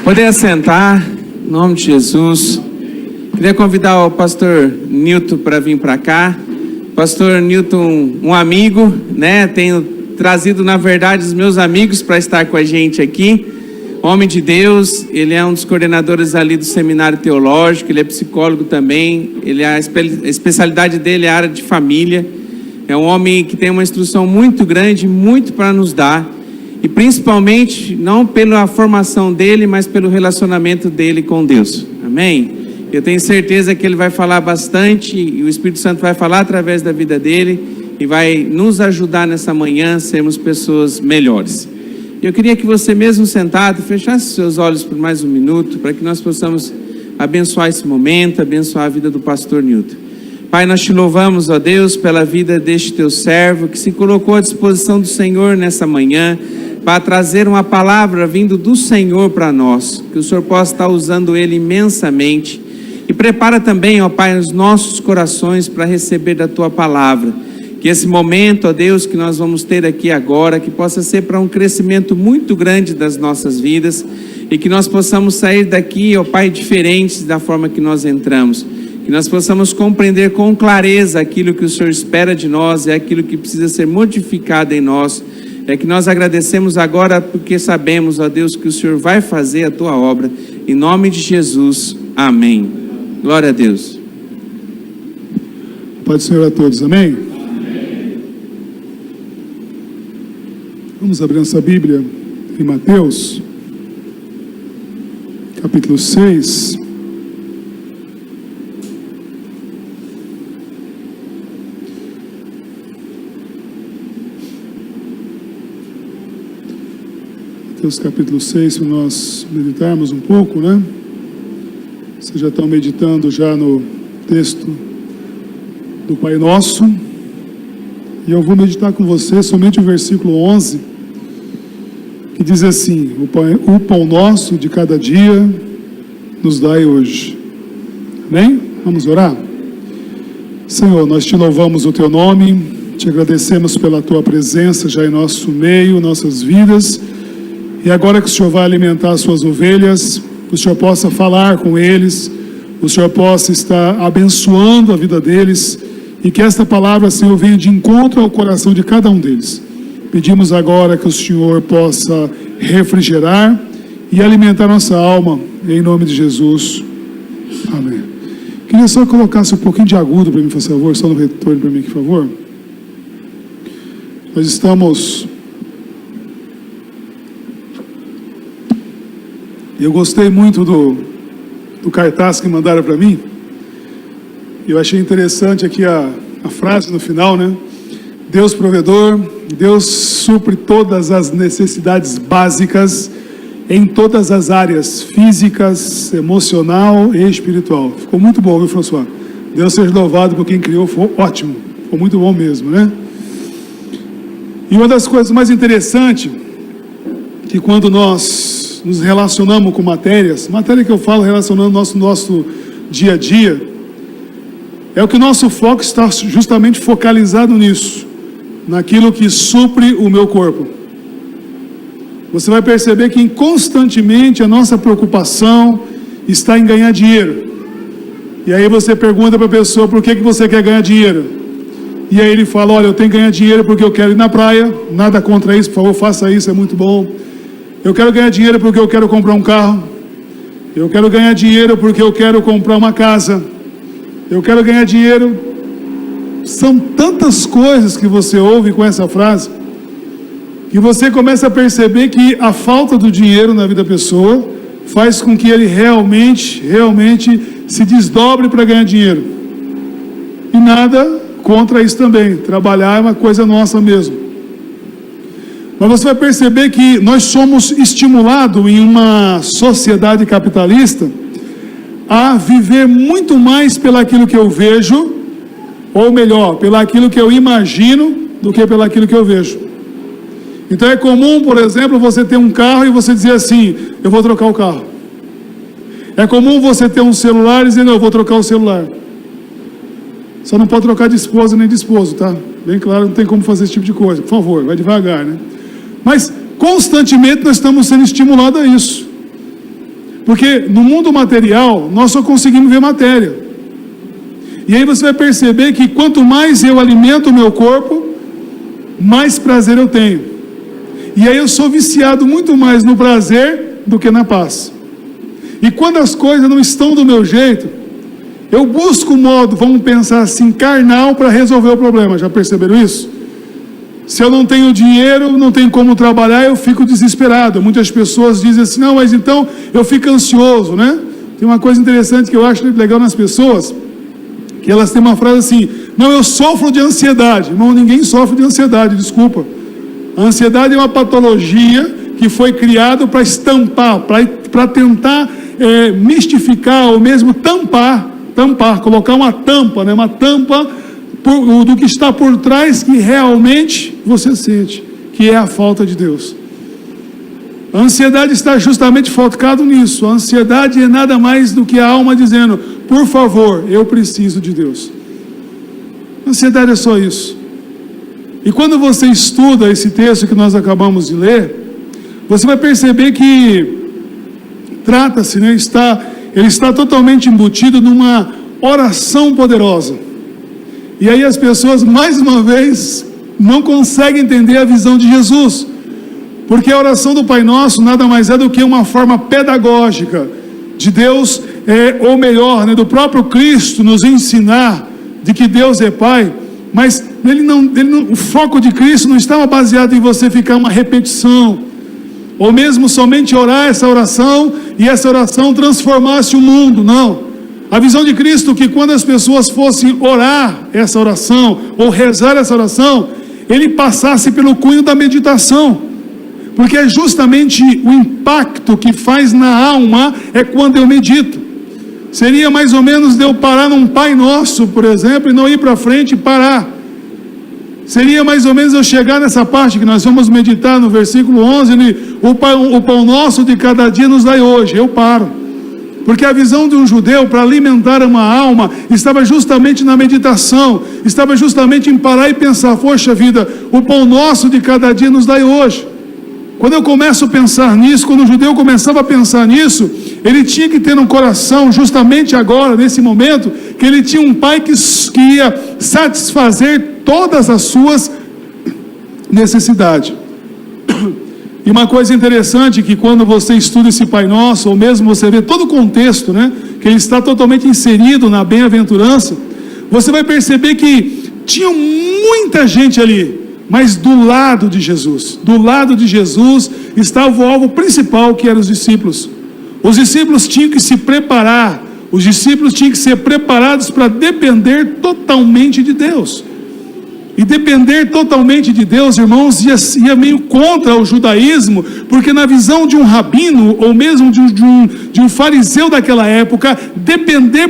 Poder assentar, em nome de Jesus. Queria convidar o pastor Newton para vir para cá. Pastor Newton, um amigo, né? Tenho trazido, na verdade, os meus amigos para estar com a gente aqui. Homem de Deus, ele é um dos coordenadores ali do Seminário Teológico, ele é psicólogo também, a especialidade dele é a área de família. É um homem que tem uma instrução muito grande, muito para nos dar. E principalmente, não pela formação dele, mas pelo relacionamento dele com Deus. Amém? Eu tenho certeza que ele vai falar bastante, e o Espírito Santo vai falar através da vida dele, e vai nos ajudar nessa manhã a sermos pessoas melhores. Eu queria que você mesmo sentado, fechasse seus olhos por mais um minuto, para que nós possamos abençoar esse momento, abençoar a vida do pastor Newton. Pai, nós te louvamos, ó Deus, pela vida deste teu servo, que se colocou à disposição do Senhor nessa manhã, para trazer uma palavra vindo do Senhor para nós, que o Senhor possa estar usando ele imensamente, e prepara também, ó Pai, os nossos corações para receber da tua palavra, que esse momento, ó Deus, que nós vamos ter aqui agora, que possa ser para um crescimento muito grande das nossas vidas, e que nós possamos sair daqui, ó Pai, diferentes da forma que nós entramos, que nós possamos compreender com clareza aquilo que o Senhor espera de nós, é aquilo que precisa ser modificado em nós. É que nós agradecemos agora porque sabemos, ó Deus, que o Senhor vai fazer a tua obra. Em nome de Jesus, amém. Glória a Deus. Paz do Senhor a todos, amém? Amém. Vamos abrir nossa Bíblia em Mateus, capítulo 6. Mateus capítulo 6, para nós meditarmos um pouco, né? Vocês já estão meditando já no texto do Pai Nosso, e eu vou meditar com vocês somente o versículo 11, que diz assim: o pão nosso de cada dia nos dai hoje. Amém? Vamos orar? Senhor, nós te louvamos o teu nome, te agradecemos pela tua presença já em nosso meio, nossas vidas. E agora que o Senhor vai alimentar as suas ovelhas, que o Senhor possa falar com eles, o Senhor possa estar abençoando a vida deles, e que esta palavra, Senhor, venha de encontro ao coração de cada um deles. Pedimos agora que o Senhor possa refrigerar e alimentar nossa alma, em nome de Jesus. Amém. Queria só colocar um pouquinho de agudo para mim, por favor, só no retorno para mim, por favor. Nós estamos... Eu gostei muito do cartaz que mandaram para mim. Eu achei interessante aqui a frase no final, né? Deus provedor, Deus supre todas as necessidades básicas em todas as áreas físicas, emocional e espiritual. Ficou muito bom, viu, François? Deus seja louvado por quem criou, ficou ótimo. Ficou muito bom mesmo, né? E uma das coisas mais interessantes, que quando nós nos relacionamos com matéria que eu falo relacionando nosso dia a dia, é o que o nosso foco está justamente focalizado nisso, naquilo que supre o meu corpo. Você vai perceber que constantemente a nossa preocupação está em ganhar dinheiro. E aí você pergunta para a pessoa: por que você quer ganhar dinheiro? E aí ele fala: olha, eu tenho que ganhar dinheiro porque eu quero ir na praia. Nada contra isso, por favor, faça isso, é muito bom. Eu quero ganhar dinheiro porque eu quero comprar um carro. Eu quero ganhar dinheiro porque eu quero comprar uma casa. Eu quero ganhar dinheiro. São tantas coisas que você ouve com essa frase, que você começa a perceber que a falta do dinheiro na vida da pessoa faz com que ele realmente se desdobre para ganhar dinheiro. E nada contra isso também. Trabalhar é uma coisa nossa mesmo. Mas você vai perceber que nós somos estimulados em uma sociedade capitalista a viver muito mais pelaquilo que eu vejo, ou melhor, pelaquilo que eu imagino, do que pelaquilo que eu vejo. Então é comum, por exemplo, você ter um carro e você dizer assim: eu vou trocar o carro. É comum você ter um celular e dizer: não, eu vou trocar o celular. Só não pode trocar de esposa nem de esposo, tá? Bem claro, não tem como fazer esse tipo de coisa. Por favor, vai devagar, né? Mas constantemente nós estamos sendo estimulados a isso. Porque no mundo material, nós só conseguimos ver matéria. E aí você vai perceber que quanto mais eu alimento o meu corpo, mais prazer eu tenho. E aí eu sou viciado muito mais no prazer do que na paz. E quando as coisas não estão do meu jeito, eu busco um modo, vamos pensar assim, carnal para resolver o problema. Já perceberam isso? Se eu não tenho dinheiro, não tenho como trabalhar, eu fico desesperado. Muitas pessoas dizem assim, não, mas então eu fico ansioso, né? Tem uma coisa interessante que eu acho legal nas pessoas, que elas têm uma frase assim, não, eu sofro de ansiedade. Irmão, ninguém sofre de ansiedade, desculpa. A ansiedade é uma patologia que foi criada para estampar, para tentar mistificar ou mesmo tampar, colocar uma tampa, né? Uma tampa do que está por trás que realmente você sente, que é a falta de Deus. A ansiedade está justamente focado nisso. A ansiedade é nada mais do que a alma dizendo, por favor, eu preciso de Deus. A ansiedade é só isso. E quando você estuda esse texto que nós acabamos de ler, você vai perceber que trata-se, né, ele está totalmente embutido numa oração poderosa. E aí as pessoas, mais uma vez, não conseguem entender a visão de Jesus. Porque a oração do Pai Nosso nada mais é do que uma forma pedagógica de Deus, ou melhor, né, do próprio Cristo nos ensinar de que Deus é Pai. Mas o foco de Cristo não estava baseado em você ficar uma repetição, ou mesmo somente orar essa oração, e essa oração transformasse o mundo, não. A visão de Cristo que quando as pessoas fossem orar essa oração, ou rezar essa oração, ele passasse pelo cunho da meditação, porque é justamente o impacto que faz na alma é quando eu medito. Seria mais ou menos de eu parar num Pai Nosso, por exemplo, e não ir para frente e parar. Seria mais ou menos eu chegar nessa parte que nós vamos meditar no versículo 11, o pão nosso de cada dia nos dai hoje. Eu paro. Porque a visão de um judeu para alimentar uma alma estava justamente na meditação, estava justamente em parar e pensar, poxa vida, o pão nosso de cada dia nos dai hoje. Quando eu começo a pensar nisso, quando o judeu começava a pensar nisso, ele tinha que ter no coração, justamente agora, nesse momento, que ele tinha um pai que ia satisfazer todas as suas necessidades. E uma coisa interessante que quando você estuda esse Pai Nosso, ou mesmo você vê todo o contexto, né, que ele está totalmente inserido na bem-aventurança, você vai perceber que tinha muita gente ali, mas do lado de Jesus estava o alvo principal, que eram os discípulos. Os discípulos tinham que se preparar, os discípulos tinham que ser preparados para depender totalmente de Deus. E depender totalmente de Deus, irmãos, ia meio contra o judaísmo, porque na visão de um rabino, ou mesmo de um fariseu daquela época, depender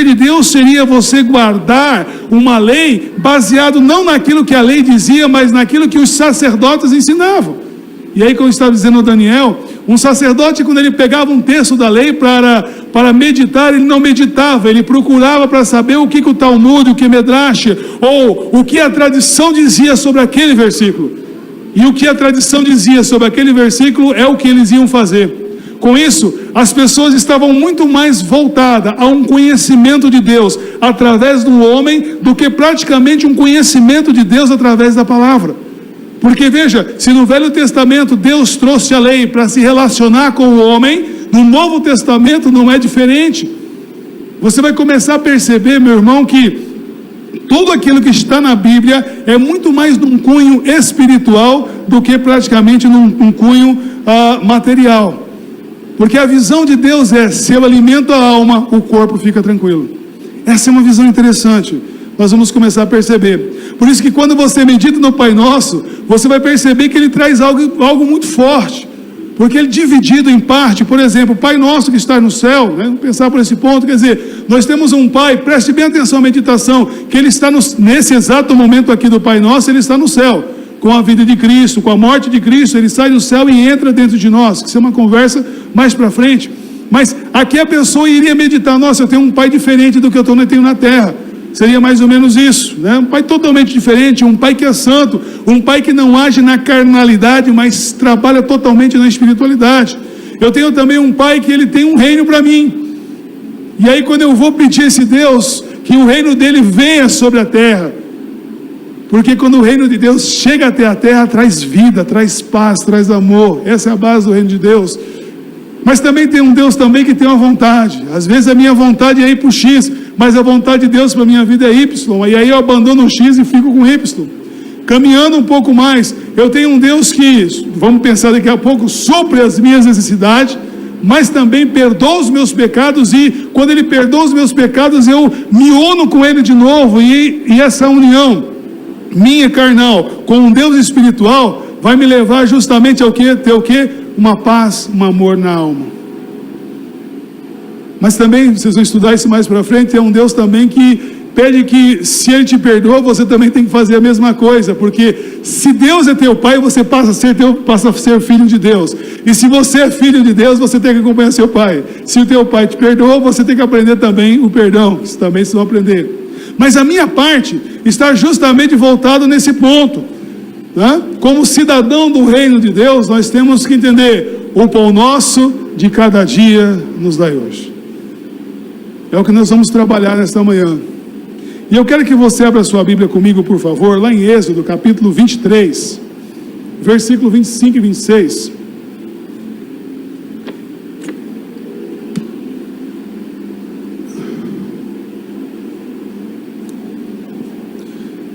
de Deus seria você guardar uma lei baseado não naquilo que a lei dizia, mas naquilo que os sacerdotes ensinavam. E aí, como eu estava dizendo ao Daniel, um sacerdote, quando ele pegava um texto da lei para meditar, ele não meditava, ele procurava para saber o que o Talmud, o que Medrash, ou o que a tradição dizia sobre aquele versículo. E o que a tradição dizia sobre aquele versículo é o que eles iam fazer. Com isso, as pessoas estavam muito mais voltadas a um conhecimento de Deus através do homem, do que praticamente um conhecimento de Deus através da palavra. Porque veja, se no Velho Testamento Deus trouxe a lei para se relacionar com o homem, no Novo Testamento não é diferente. Você vai começar a perceber, meu irmão, que tudo aquilo que está na Bíblia é muito mais num cunho espiritual do que praticamente num cunho material. Porque a visão de Deus é, se eu alimento a alma, o corpo fica tranquilo. Essa é uma visão interessante. Nós vamos começar a perceber. Por isso que quando você medita no Pai Nosso, você vai perceber que ele traz algo muito forte. Porque ele dividido em parte, por exemplo, o Pai Nosso que está no céu, né? Vamos pensar por esse ponto, quer dizer, nós temos um Pai, preste bem atenção à meditação, que ele está nesse exato momento aqui do Pai Nosso, ele está no céu, com a vida de Cristo, com a morte de Cristo, ele sai do céu e entra dentro de nós, que isso é uma conversa mais para frente. Mas aqui a pessoa iria meditar, nossa, eu tenho um Pai diferente do que eu tenho na terra. Seria mais ou menos isso, né? Um pai totalmente diferente, um pai que é santo, um pai que não age na carnalidade, mas trabalha totalmente na espiritualidade. Eu tenho também um Pai que Ele tem um reino para mim. E aí quando eu vou pedir a esse Deus, que o reino dele venha sobre a terra, porque quando o reino de Deus chega até a terra, traz vida, traz paz, traz amor. Essa é a base do reino de Deus. Mas também tem um Deus também que tem uma vontade. Às vezes a minha vontade é ir para o X, mas a vontade de Deus para a minha vida é Y. E aí eu abandono o X e fico com o Y. Caminhando um pouco mais, eu tenho um Deus que, vamos pensar daqui a pouco, supre as minhas necessidades, mas também perdoa os meus pecados, e quando Ele perdoa os meus pecados, eu me uno com Ele de novo, e essa união minha carnal com um Deus espiritual vai me levar justamente ao quê? Ter o quê? Uma paz, um amor na alma. Mas também, vocês vão estudar isso mais para frente, é um Deus também que pede que, se Ele te perdoa, você também tem que fazer a mesma coisa, porque se Deus é teu pai, você passa a ser filho de Deus, e se você é filho de Deus, você tem que acompanhar seu pai. Se o teu pai te perdoou, você tem que aprender também o perdão, isso também vocês vão aprender. Mas a minha parte está justamente voltado nesse ponto, né? Como cidadão do reino de Deus, nós temos que entender: o pão nosso de cada dia nos dai hoje. É o que nós vamos trabalhar nesta manhã. E eu quero que você abra sua Bíblia comigo, por favor, lá em Êxodo, capítulo 23, versículo 25 e 26.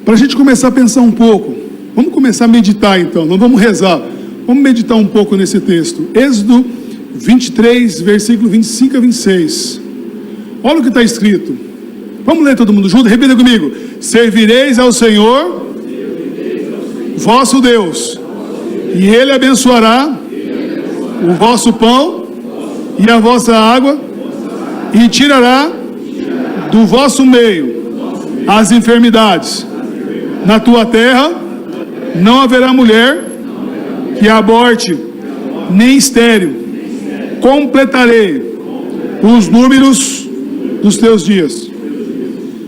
Para a gente começar a pensar um pouco, vamos começar a meditar então, não vamos rezar, vamos meditar um pouco nesse texto. Êxodo 23, versículo 25 a 26. Olha o que está escrito. Vamos ler todo mundo junto? Repita comigo: servireis ao Senhor, vosso Deus, e Ele abençoará o vosso pão e a vossa água, e tirará do vosso meio as enfermidades. Na tua terra não haverá mulher que aborte, nem estéril. Completarei os números dos teus dias.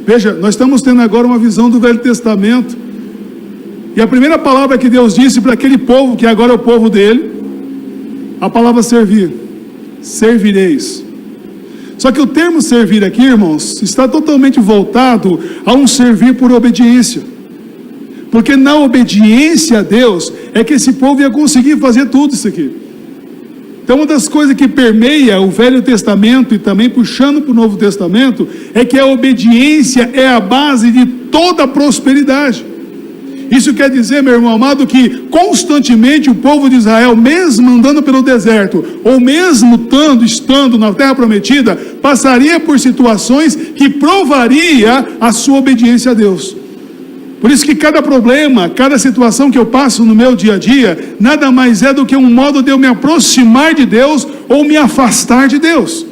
Veja, nós estamos tendo agora uma visão do Velho Testamento, e a primeira palavra que Deus disse para aquele povo, que agora é o povo dele, a palavra servir. Servireis. Só que o termo servir aqui, irmãos, está totalmente voltado a um servir por obediência. Porque na obediência a Deus é que esse povo ia conseguir fazer tudo isso aqui. Então uma das coisas que permeia o Velho Testamento e também puxando para o Novo Testamento é que a obediência é a base de toda a prosperidade. Isso quer dizer, meu irmão amado, que constantemente o povo de Israel, mesmo andando pelo deserto, ou mesmo estando na terra prometida, passaria por situações que provaria a sua obediência a Deus. Por isso que cada problema, cada situação que eu passo no meu dia a dia, nada mais é do que um modo de eu me aproximar de Deus ou me afastar de Deus.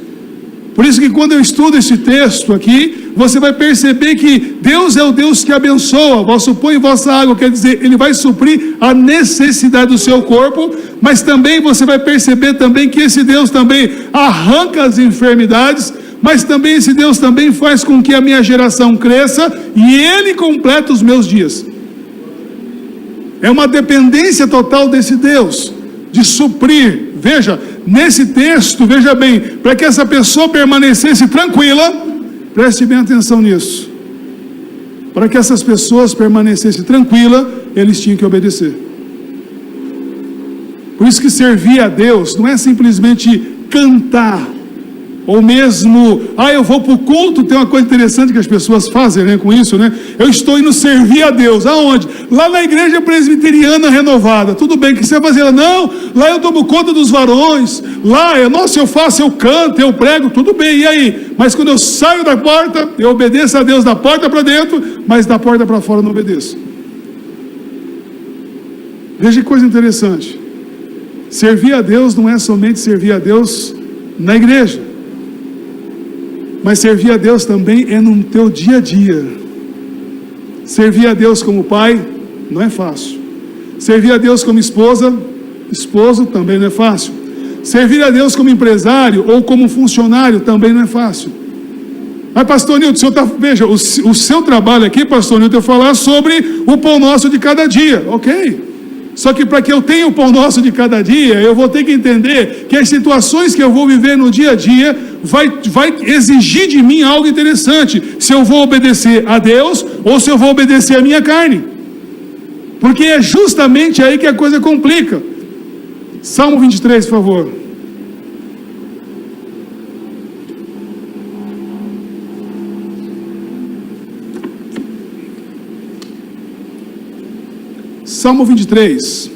Por isso que quando eu estudo esse texto aqui, você vai perceber que Deus é o Deus que abençoa, vosso pão e vossa água, quer dizer, Ele vai suprir a necessidade do seu corpo, mas também você vai perceber também que esse Deus também arranca as enfermidades, mas também esse Deus também faz com que a minha geração cresça e Ele completa os meus dias. É uma dependência total desse Deus, de suprir. Veja, nesse texto, veja bem, para que essa pessoa permanecesse tranquila, preste bem atenção nisso. Para que essas pessoas permanecessem tranquilas, eles tinham que obedecer. Por isso que servir a Deus não é simplesmente cantar, ou mesmo, eu vou para o culto. Tem uma coisa interessante que as pessoas fazem, né, com isso, né? Eu estou indo servir a Deus. Aonde? Lá na igreja presbiteriana renovada. Tudo bem, que você vai fazer? Não, lá eu tomo conta dos varões. Lá, eu faço, eu canto, eu prego. Tudo bem, e aí? Mas quando eu saio da porta, eu obedeço a Deus da porta para dentro, mas da porta para fora eu não obedeço. Veja que coisa interessante. Servir a Deus não é somente servir a Deus na igreja, mas servir a Deus também é no teu dia a dia. Servir a Deus como pai não é fácil. Servir a Deus como esposo também não é fácil. Servir a Deus como empresário ou como funcionário também não é fácil. Mas pastor Nilton, veja, o seu trabalho aqui, pastor Nilton, é falar sobre o pão nosso de cada dia, ok? Só que para que eu tenha o pão nosso de cada dia, eu vou ter que entender que as situações que eu vou viver no dia a dia vai exigir de mim algo interessante. Se eu vou obedecer a Deus ou se eu vou obedecer a minha carne. Porque é justamente aí que a coisa complica. Salmo 23, por favor. Salmo 23.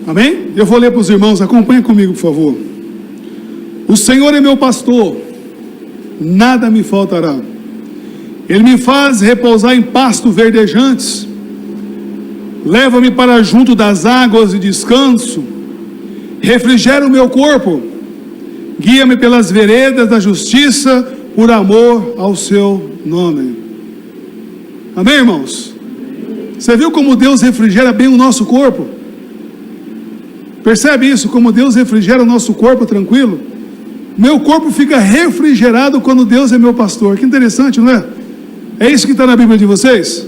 Amém? Eu vou ler para os irmãos, acompanha comigo, por favor. O Senhor é meu pastor, nada me faltará. Ele me faz repousar em pasto verdejantes, leva-me para junto das águas de descanso, refrigera o meu corpo, guia-me pelas veredas da justiça, por amor ao seu nome. Amém, irmãos? Você viu como Deus refrigera bem o nosso corpo? Percebe isso? Como Deus refrigera o nosso corpo tranquilo? Meu corpo fica refrigerado quando Deus é meu pastor. Que interessante, não é? É isso que está na Bíblia de vocês?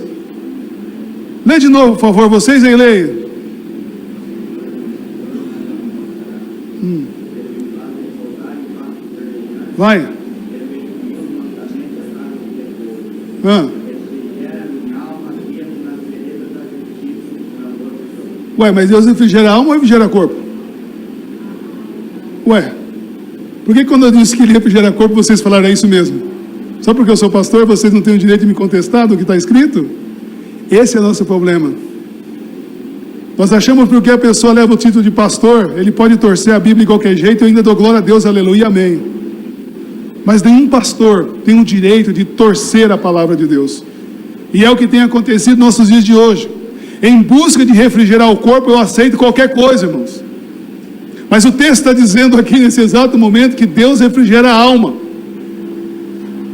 Lê de novo, por favor, vocês aí leiam. Vai. Ué, mas Deus refrigera a alma ou refrigera corpo? Ué, por que quando eu disse que ele refrigera corpo, vocês falaram é isso mesmo? Só porque eu sou pastor, vocês não têm o direito de me contestar do que está escrito? Esse é o nosso problema. Nós achamos que porque a pessoa leva o título de pastor, ele pode torcer a Bíblia de qualquer jeito, eu ainda dou glória a Deus, aleluia, amém. Mas nenhum pastor tem o direito de torcer a palavra de Deus. E é o que tem acontecido nos nossos dias de hoje. Em busca de refrigerar o corpo, eu aceito qualquer coisa, irmãos. Mas o texto está dizendo aqui nesse exato momento que Deus refrigera a alma.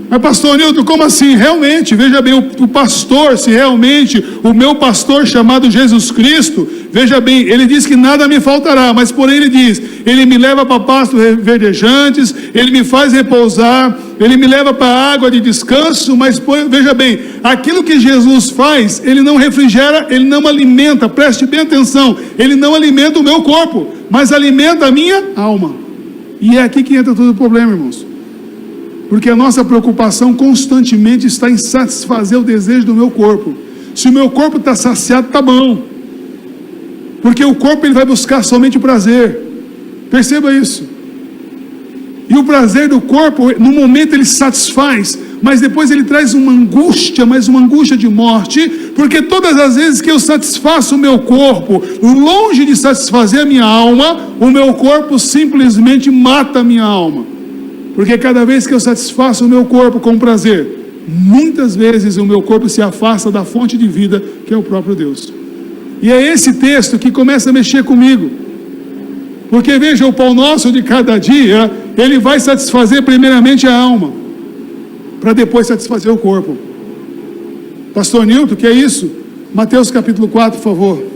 Mas pastor Nilton, como assim? Realmente, veja bem, o pastor, se realmente o meu pastor chamado Jesus Cristo, veja bem, ele diz que nada me faltará, mas porém ele diz, ele me leva para pastos verdejantes, ele me faz repousar, ele me leva para a água de descanso, mas veja bem, aquilo que Jesus faz, ele não refrigera, ele não alimenta, preste bem atenção, ele não alimenta o meu corpo, mas alimenta a minha alma. E é aqui que entra todo o problema, irmãos. Porque a nossa preocupação constantemente está em satisfazer o desejo do meu corpo. Se o meu corpo está saciado, está bom. Porque o corpo ele vai buscar somente o prazer. Perceba isso. E o prazer do corpo, no momento ele satisfaz, mas depois ele traz uma angústia, mas uma angústia de morte, porque todas as vezes que eu satisfaço o meu corpo, longe de satisfazer a minha alma, o meu corpo simplesmente mata a minha alma. Porque cada vez que eu satisfaço o meu corpo com prazer, muitas vezes o meu corpo se afasta da fonte de vida, que é o próprio Deus. E é esse texto que começa a mexer comigo. Porque veja, o pão nosso de cada dia, ele vai satisfazer primeiramente a alma, para depois satisfazer o corpo. Pastor Nilton, que é isso? Mateus capítulo 4, por favor.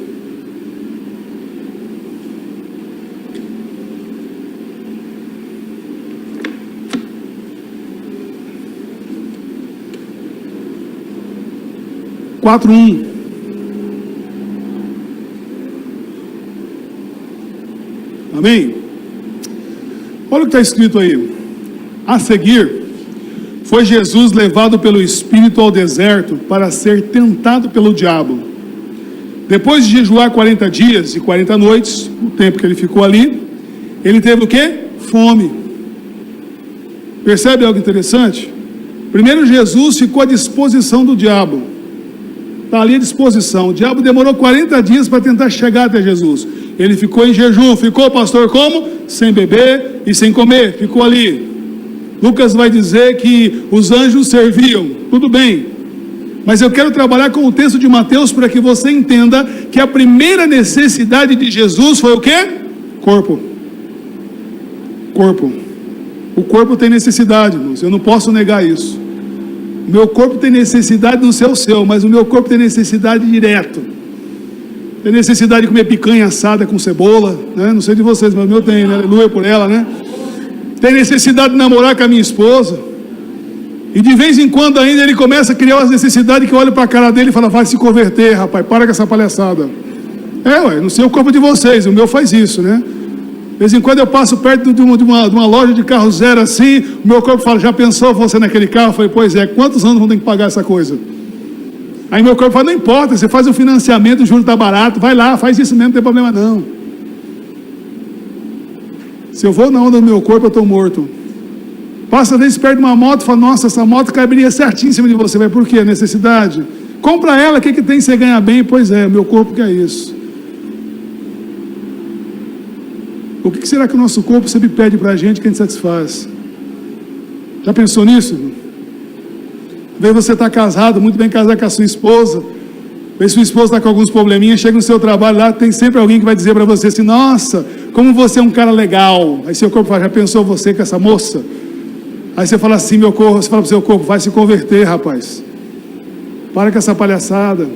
Amém? Olha o que está escrito aí. A seguir, foi Jesus levado pelo Espírito ao deserto para ser tentado pelo diabo. Depois de jejuar 40 dias e 40 noites, o tempo que ele ficou ali, ele teve o quê? Fome. Percebe algo interessante? Primeiro, Jesus ficou à disposição do diabo. Está ali à disposição. O diabo demorou 40 dias para tentar chegar até Jesus. Ele ficou em jejum. Ficou, pastor, como? Sem beber e sem comer. Ficou ali. Lucas vai dizer que os anjos serviam. Tudo bem. Mas eu quero trabalhar com o texto de Mateus para que você entenda que a primeira necessidade de Jesus foi o quê? Corpo. Corpo. O corpo tem necessidade, irmãos. Eu não posso negar isso. Meu corpo tem necessidade do seu, mas o meu corpo tem necessidade direto. Tem necessidade de comer picanha assada com cebola, né? Não sei de vocês, mas o meu tem, né? Aleluia por ela, né? Tem necessidade de namorar com a minha esposa. E de vez em quando ainda ele começa a criar umas necessidades que eu olho para a cara dele e falo, vai se converter, rapaz, para com essa palhaçada. Não sei o corpo de vocês, o meu faz isso, né? De vez em quando eu passo perto de uma loja de carro zero assim, o meu corpo fala, já pensou você naquele carro? Eu falei, pois é, quantos anos vão ter que pagar essa coisa? Aí meu corpo fala, não importa, você faz um financiamento, o juro está barato, vai lá, faz isso mesmo, não tem problema não. Se eu vou na onda do meu corpo, eu estou morto. Passa às vezes perto de uma moto e fala, nossa, essa moto caberia certinho em cima de você. Vai, por quê? Necessidade. Compra ela, o que tem? Você ganha bem. Pois é, meu corpo quer isso. O que será que o nosso corpo sempre pede para a gente que a gente satisfaz? Já pensou nisso? Às vezes você está casado, muito bem casado com a sua esposa. Às vezes sua esposa está com alguns probleminhas, chega no seu trabalho lá, tem sempre alguém que vai dizer para você assim, nossa, como você é um cara legal. Aí seu corpo fala, já pensou você com essa moça? Aí você fala assim, meu corpo, você fala para o seu corpo, vai se converter, rapaz. Para com essa palhaçada.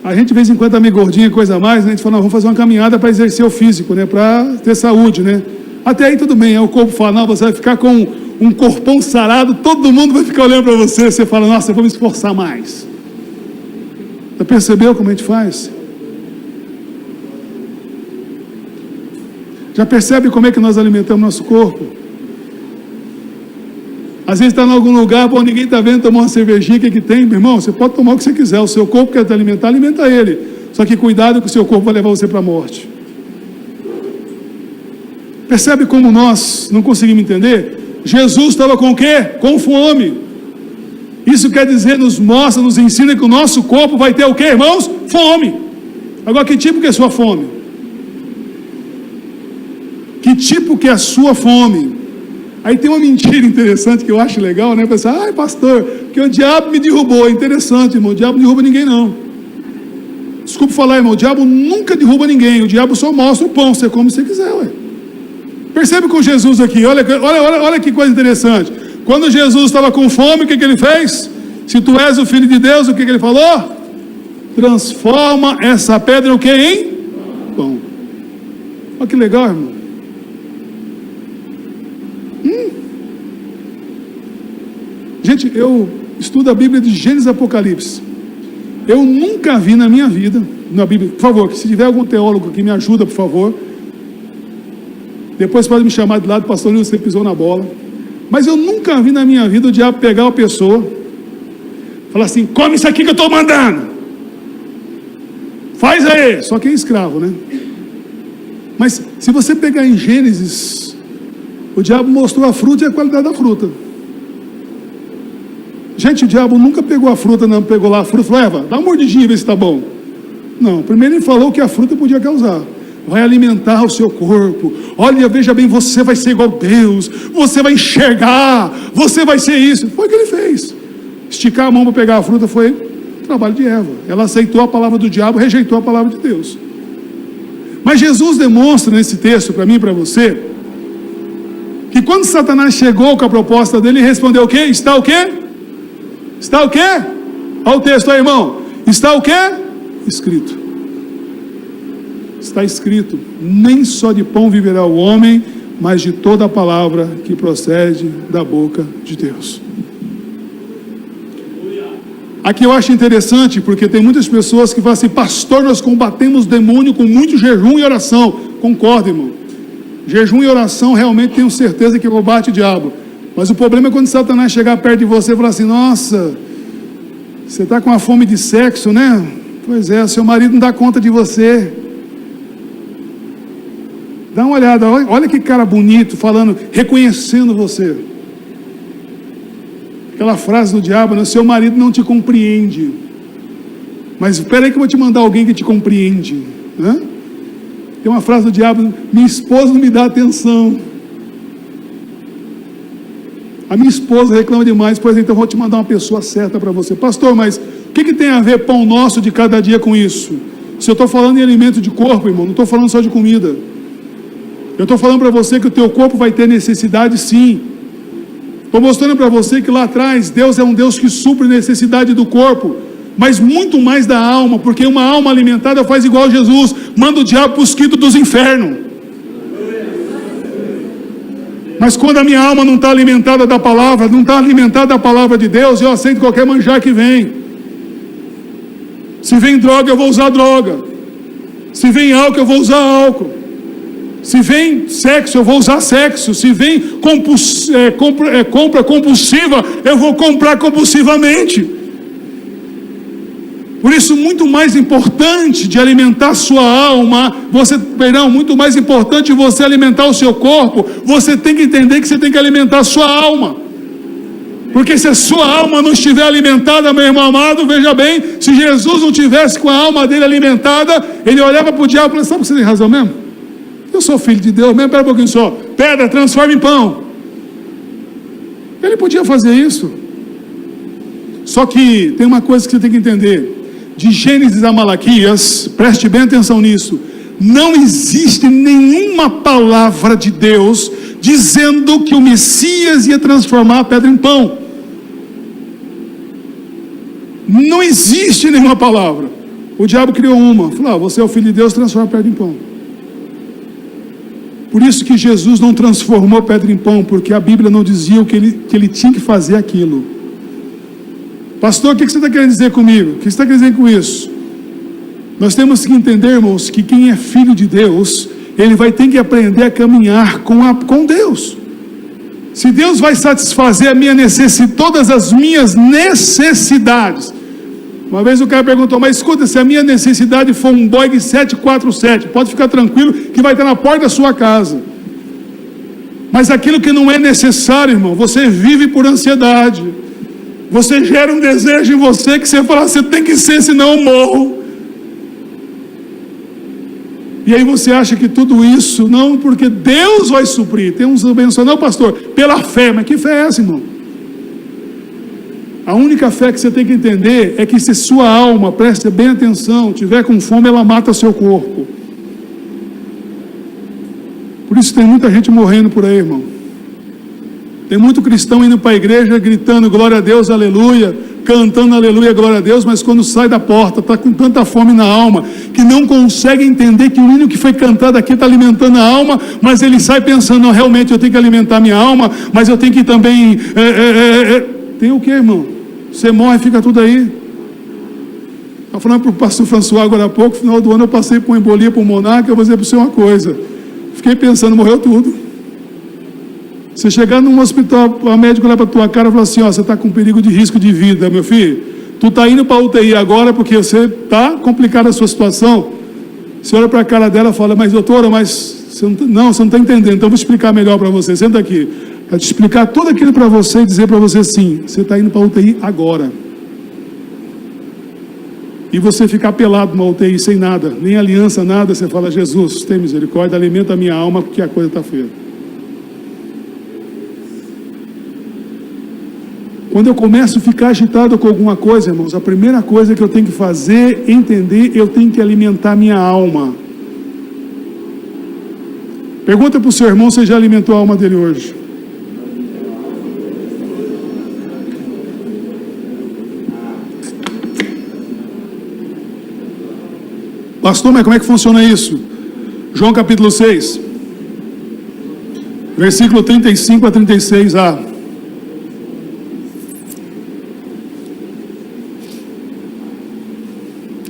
A gente de vez em quando está meio gordinho, coisa a mais, né? A gente fala, não, vamos fazer uma caminhada para exercer o físico, né? Para ter saúde, né? Até aí tudo bem, aí o corpo fala, não, você vai ficar com um corpão sarado, todo mundo vai ficar olhando para você, você fala, nossa, eu vou me esforçar mais. Já percebeu como a gente faz? Já percebe como é que nós alimentamos nosso corpo? Às vezes está em algum lugar, pô, ninguém está vendo, tomar uma cervejinha, o que tem? Meu irmão, você pode tomar o que você quiser, o seu corpo quer te alimentar, alimenta ele. Só que cuidado que o seu corpo vai levar você para a morte. Percebe como nós não conseguimos entender? Jesus estava com o quê? Com fome. Isso quer dizer, nos mostra, nos ensina que o nosso corpo vai ter o quê, irmãos? Fome. Agora, que tipo que é a sua fome? Que tipo que é a sua fome? Aí tem uma mentira interessante que eu acho legal, né? Pensar, ai pastor, que o diabo me derrubou. É interessante, irmão, o diabo não derruba ninguém não. Desculpa falar, irmão, o diabo nunca derruba ninguém. O diabo só mostra o pão, você come se você quiser, ué. Percebe com Jesus aqui, olha que coisa interessante. Quando Jesus estava com fome, o que ele fez? Se tu és o Filho de Deus, o que ele falou? Transforma essa pedra o quê, hein? Pão. Olha que legal, irmão. Gente, eu estudo a Bíblia de Gênesis e Apocalipse. Eu nunca vi na minha vida, na Bíblia, por favor, se tiver algum teólogo que me ajuda, por favor. Depois pode me chamar de lado, pastor Nilson, você pisou na bola. Mas eu nunca vi na minha vida o diabo pegar uma pessoa, falar assim, come isso aqui que eu estou mandando. Faz aí. Só que é escravo, né? Mas se você pegar em Gênesis, o diabo mostrou a fruta e a qualidade da fruta. Gente, o diabo nunca pegou a fruta, não pegou lá a fruta e falou, Eva, dá uma mordidinha e vê se está bom. Não, primeiro ele falou que a fruta podia causar. Vai alimentar o seu corpo. Olha, veja bem, você vai ser igual a Deus. Você vai enxergar. Você vai ser isso. Foi o que ele fez. Esticar a mão para pegar a fruta foi trabalho de Eva. Ela aceitou a palavra do diabo, rejeitou a palavra de Deus. Mas Jesus demonstra nesse texto para mim e para você que quando Satanás chegou com a proposta dele, ele respondeu o quê? Está o quê? Está o quê? Olha o texto aí, irmão. Está o quê? Escrito. Está escrito, nem só de pão viverá o homem, mas de toda a palavra que procede da boca de Deus. Aqui eu acho interessante, porque tem muitas pessoas que falam assim, pastor, nós combatemos o demônio com muito jejum e oração. Concordo, irmão. Jejum e oração realmente tenho certeza que combate o diabo. Mas o problema é quando Satanás chegar perto de você e falar assim, nossa, você está com uma fome de sexo, né? Pois é, seu marido não dá conta de você. Dá uma olhada, olha que cara bonito, falando, reconhecendo você. Aquela frase do diabo, né? Seu marido não te compreende. Mas espera aí que eu vou te mandar alguém que te compreende. Né? Tem uma frase do diabo, minha esposa não me dá atenção. A minha esposa reclama demais, pois então eu vou te mandar uma pessoa certa para você. Pastor, mas o que tem a ver pão nosso de cada dia com isso? Se eu estou falando em alimento de corpo, irmão, não estou falando só de comida. Eu estou falando para você que o teu corpo vai ter necessidade, sim. Estou mostrando para você que lá atrás, Deus é um Deus que supre necessidade do corpo, mas muito mais da alma, porque uma alma alimentada faz igual Jesus, manda o diabo para os quintos dos infernos. Mas quando a minha alma não está alimentada da palavra, não está alimentada da palavra de Deus, eu aceito qualquer manjar que vem. Se vem droga, eu vou usar droga. Se vem álcool, eu vou usar álcool. Se vem sexo, eu vou usar sexo. Se vem compra compulsiva, eu vou comprar compulsivamente. Por isso, muito mais importante de alimentar sua alma, muito mais importante de você alimentar o seu corpo, você tem que entender que você tem que alimentar a sua alma. Porque se a sua alma não estiver alimentada, meu irmão amado, veja bem, se Jesus não tivesse com a alma dele alimentada, ele olhava para o diabo e falava, sabe que você tem razão mesmo? Eu sou filho de Deus mesmo, espera um pouquinho só. Pedra, transforma em pão. Ele podia fazer isso. Só que tem uma coisa que você tem que entender. De Gênesis a Malaquias, preste bem atenção nisso. Não existe nenhuma palavra de Deus dizendo que o Messias ia transformar a pedra em pão. Não existe nenhuma palavra. O diabo criou uma. Falou, você é o filho de Deus, transforma a pedra em pão. Por isso que Jesus não transformou a pedra em pão, porque a Bíblia não dizia que ele tinha que fazer aquilo. Pastor, o que você está querendo dizer comigo? O que você está querendo dizer com isso? Nós temos que entender, irmãos, que quem é filho de Deus, ele vai ter que aprender a caminhar com Deus. Se Deus vai satisfazer todas as minhas necessidades. Uma vez o cara perguntou, mas escuta, se a minha necessidade for um Boeing 747, pode ficar tranquilo que vai estar na porta da sua casa. Mas aquilo que não é necessário, irmão, você vive por ansiedade. Você gera um desejo em você que você fala, você tem que ser, senão eu morro. E aí você acha que tudo isso, não, porque Deus vai suprir. Tem uns abençoados, não, pastor, pela fé. Mas que fé é essa, irmão? A única fé que você tem que entender é que se sua alma, preste bem atenção, tiver com fome, ela mata seu corpo. Por isso tem muita gente morrendo por aí, irmão. Tem muito cristão indo para a igreja gritando glória a Deus, aleluia, cantando aleluia, glória a Deus, mas quando sai da porta está com tanta fome na alma que não consegue entender que o hino que foi cantado aqui está alimentando a alma, mas ele sai pensando, não, realmente eu tenho que alimentar minha alma, mas eu tenho que também tem o que, irmão? Você morre e fica tudo aí. Estava falando para o pastor François agora há pouco, no final do ano eu passei por uma embolia pulmonar, que eu vou dizer para você uma coisa, fiquei pensando, morreu tudo. Você chegar num hospital, o médico olha para a tua cara e fala assim, você está com perigo de risco de vida, meu filho. Tu está indo para a UTI agora porque você está complicada a sua situação. Você olha para a cara dela e fala, mas doutora, você não está entendendo, então eu vou explicar melhor para você. Senta aqui. Vou te explicar tudo aquilo para você e dizer para você assim, você está indo para a UTI agora. E você ficar pelado numa UTI sem nada, nem aliança, nada, você fala, Jesus, tem misericórdia, alimenta a minha alma porque a coisa está feia. Quando eu começo a ficar agitado com alguma coisa, irmãos, a primeira coisa que eu tenho que fazer, entender, eu tenho que alimentar minha alma. Pergunta para o seu irmão se já alimentou a alma dele hoje. Pastor, mas como é que funciona isso? João capítulo 6, versículo 35 a 36a.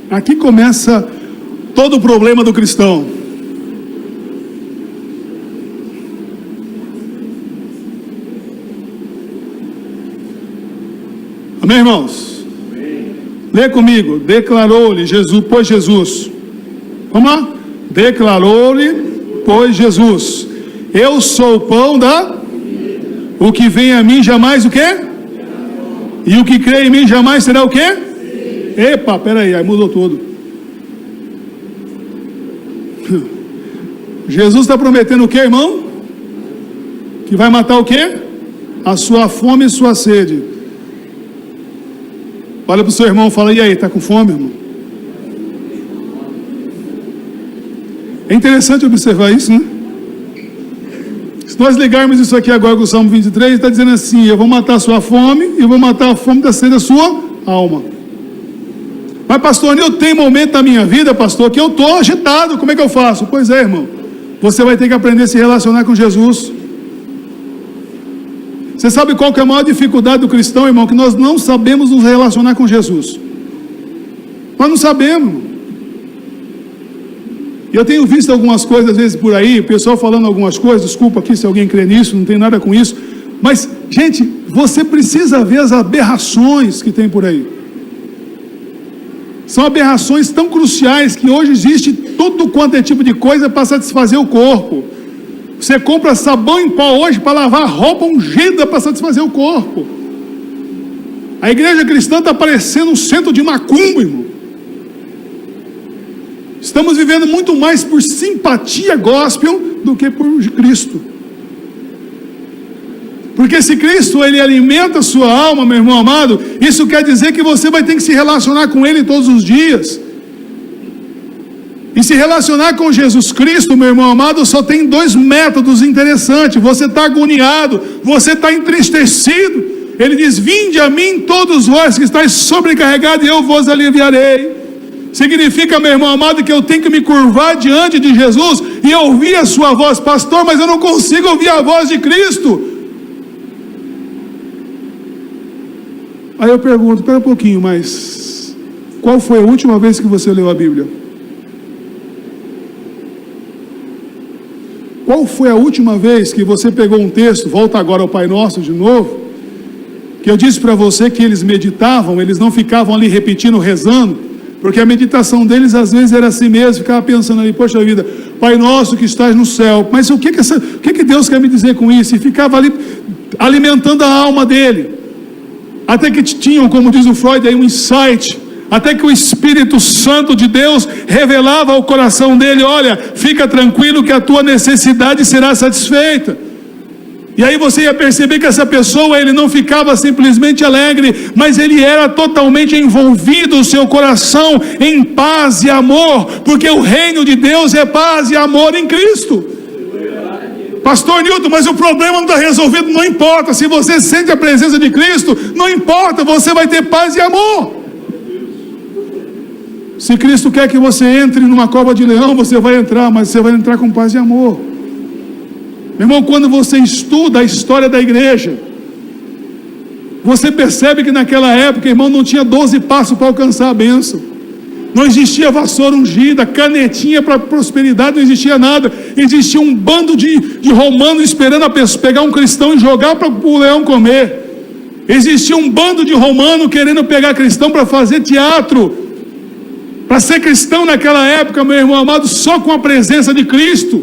Aqui começa todo o problema do cristão. Amém, irmãos? Amém. Lê comigo. Declarou-lhe Jesus, pois Jesus. Vamos lá? Declarou-lhe, pois Jesus. Eu sou o pão da... O que vem a mim jamais o quê? E o que crê em mim jamais será o quê? Epa, peraí, aí mudou tudo. Jesus está prometendo o que, irmão? Que vai matar o quê? A sua fome e sua sede. Olha para o seu irmão e fala, e aí, está com fome, irmão? É interessante observar isso, né? Se nós ligarmos isso aqui agora com o Salmo 23, está dizendo assim, eu vou matar a sua fome e vou matar a fome da sede da sua alma. Mas pastor, eu tenho momento na minha vida, pastor, que eu estou agitado, como é que eu faço? Pois é, irmão, você vai ter que aprender a se relacionar com Jesus. Você sabe qual que é a maior dificuldade do cristão, irmão? Que nós não sabemos nos relacionar com Jesus. Nós não sabemos. E eu tenho visto algumas coisas, às vezes, por aí, o pessoal falando algumas coisas, desculpa aqui se alguém crê nisso, não tem nada com isso. Mas, gente, você precisa ver as aberrações que tem por aí. São aberrações tão cruciais que hoje existe tudo quanto é tipo de coisa para satisfazer o corpo. Você compra sabão em pó hoje para lavar roupa ungida para satisfazer o corpo. A igreja cristã está parecendo um centro de macumba, irmão. Estamos vivendo muito mais por simpatia gospel do que por Cristo. Porque se Cristo, ele alimenta a sua alma, meu irmão amado, isso quer dizer que você vai ter que se relacionar com ele todos os dias. E se relacionar com Jesus Cristo, meu irmão amado, só tem 2 métodos interessantes. Você está agoniado, você está entristecido. Ele diz: vinde a mim todos vós que estáis sobrecarregados e eu vos aliviarei. Significa, meu irmão amado, que eu tenho que me curvar diante de Jesus e ouvir a sua voz. Pastor, mas eu não consigo ouvir a voz de Cristo. Aí eu pergunto, espera um pouquinho, mas qual foi a última vez que você leu a Bíblia? Qual foi a última vez que você pegou um texto, volta agora ao Pai Nosso de novo, que eu disse para você que eles meditavam, eles não ficavam ali repetindo, rezando, porque a meditação deles às vezes era assim mesmo, ficava pensando ali, poxa vida, Pai Nosso que estás no céu, mas o que Deus quer me dizer com isso? E ficava ali alimentando a alma dele, até que tinham, como diz o Freud, aí um insight, até que o Espírito Santo de Deus revelava ao coração dele: olha, fica tranquilo que a tua necessidade será satisfeita. E aí você ia perceber que essa pessoa, ele não ficava simplesmente alegre, mas ele era totalmente envolvido, o seu coração, em paz e amor, porque o reino de Deus é paz e amor em Cristo. Pastor Nilton, mas o problema não está resolvido. Não importa, se você sente a presença de Cristo, não importa, você vai ter paz e amor. Se Cristo quer que você entre numa cova de leão, você vai entrar, mas você vai entrar com paz e amor. Meu irmão, quando você estuda a história da igreja, você percebe que naquela época, irmão, não tinha 12 passos para alcançar a bênção. Não existia vassoura ungida, canetinha para prosperidade, não existia nada. Existia um bando de romanos esperando a pessoa pegar um cristão e jogar para o leão comer. Existia um bando de romanos querendo pegar cristão para fazer teatro. Para ser cristão naquela época, meu irmão amado, só com a presença de Cristo.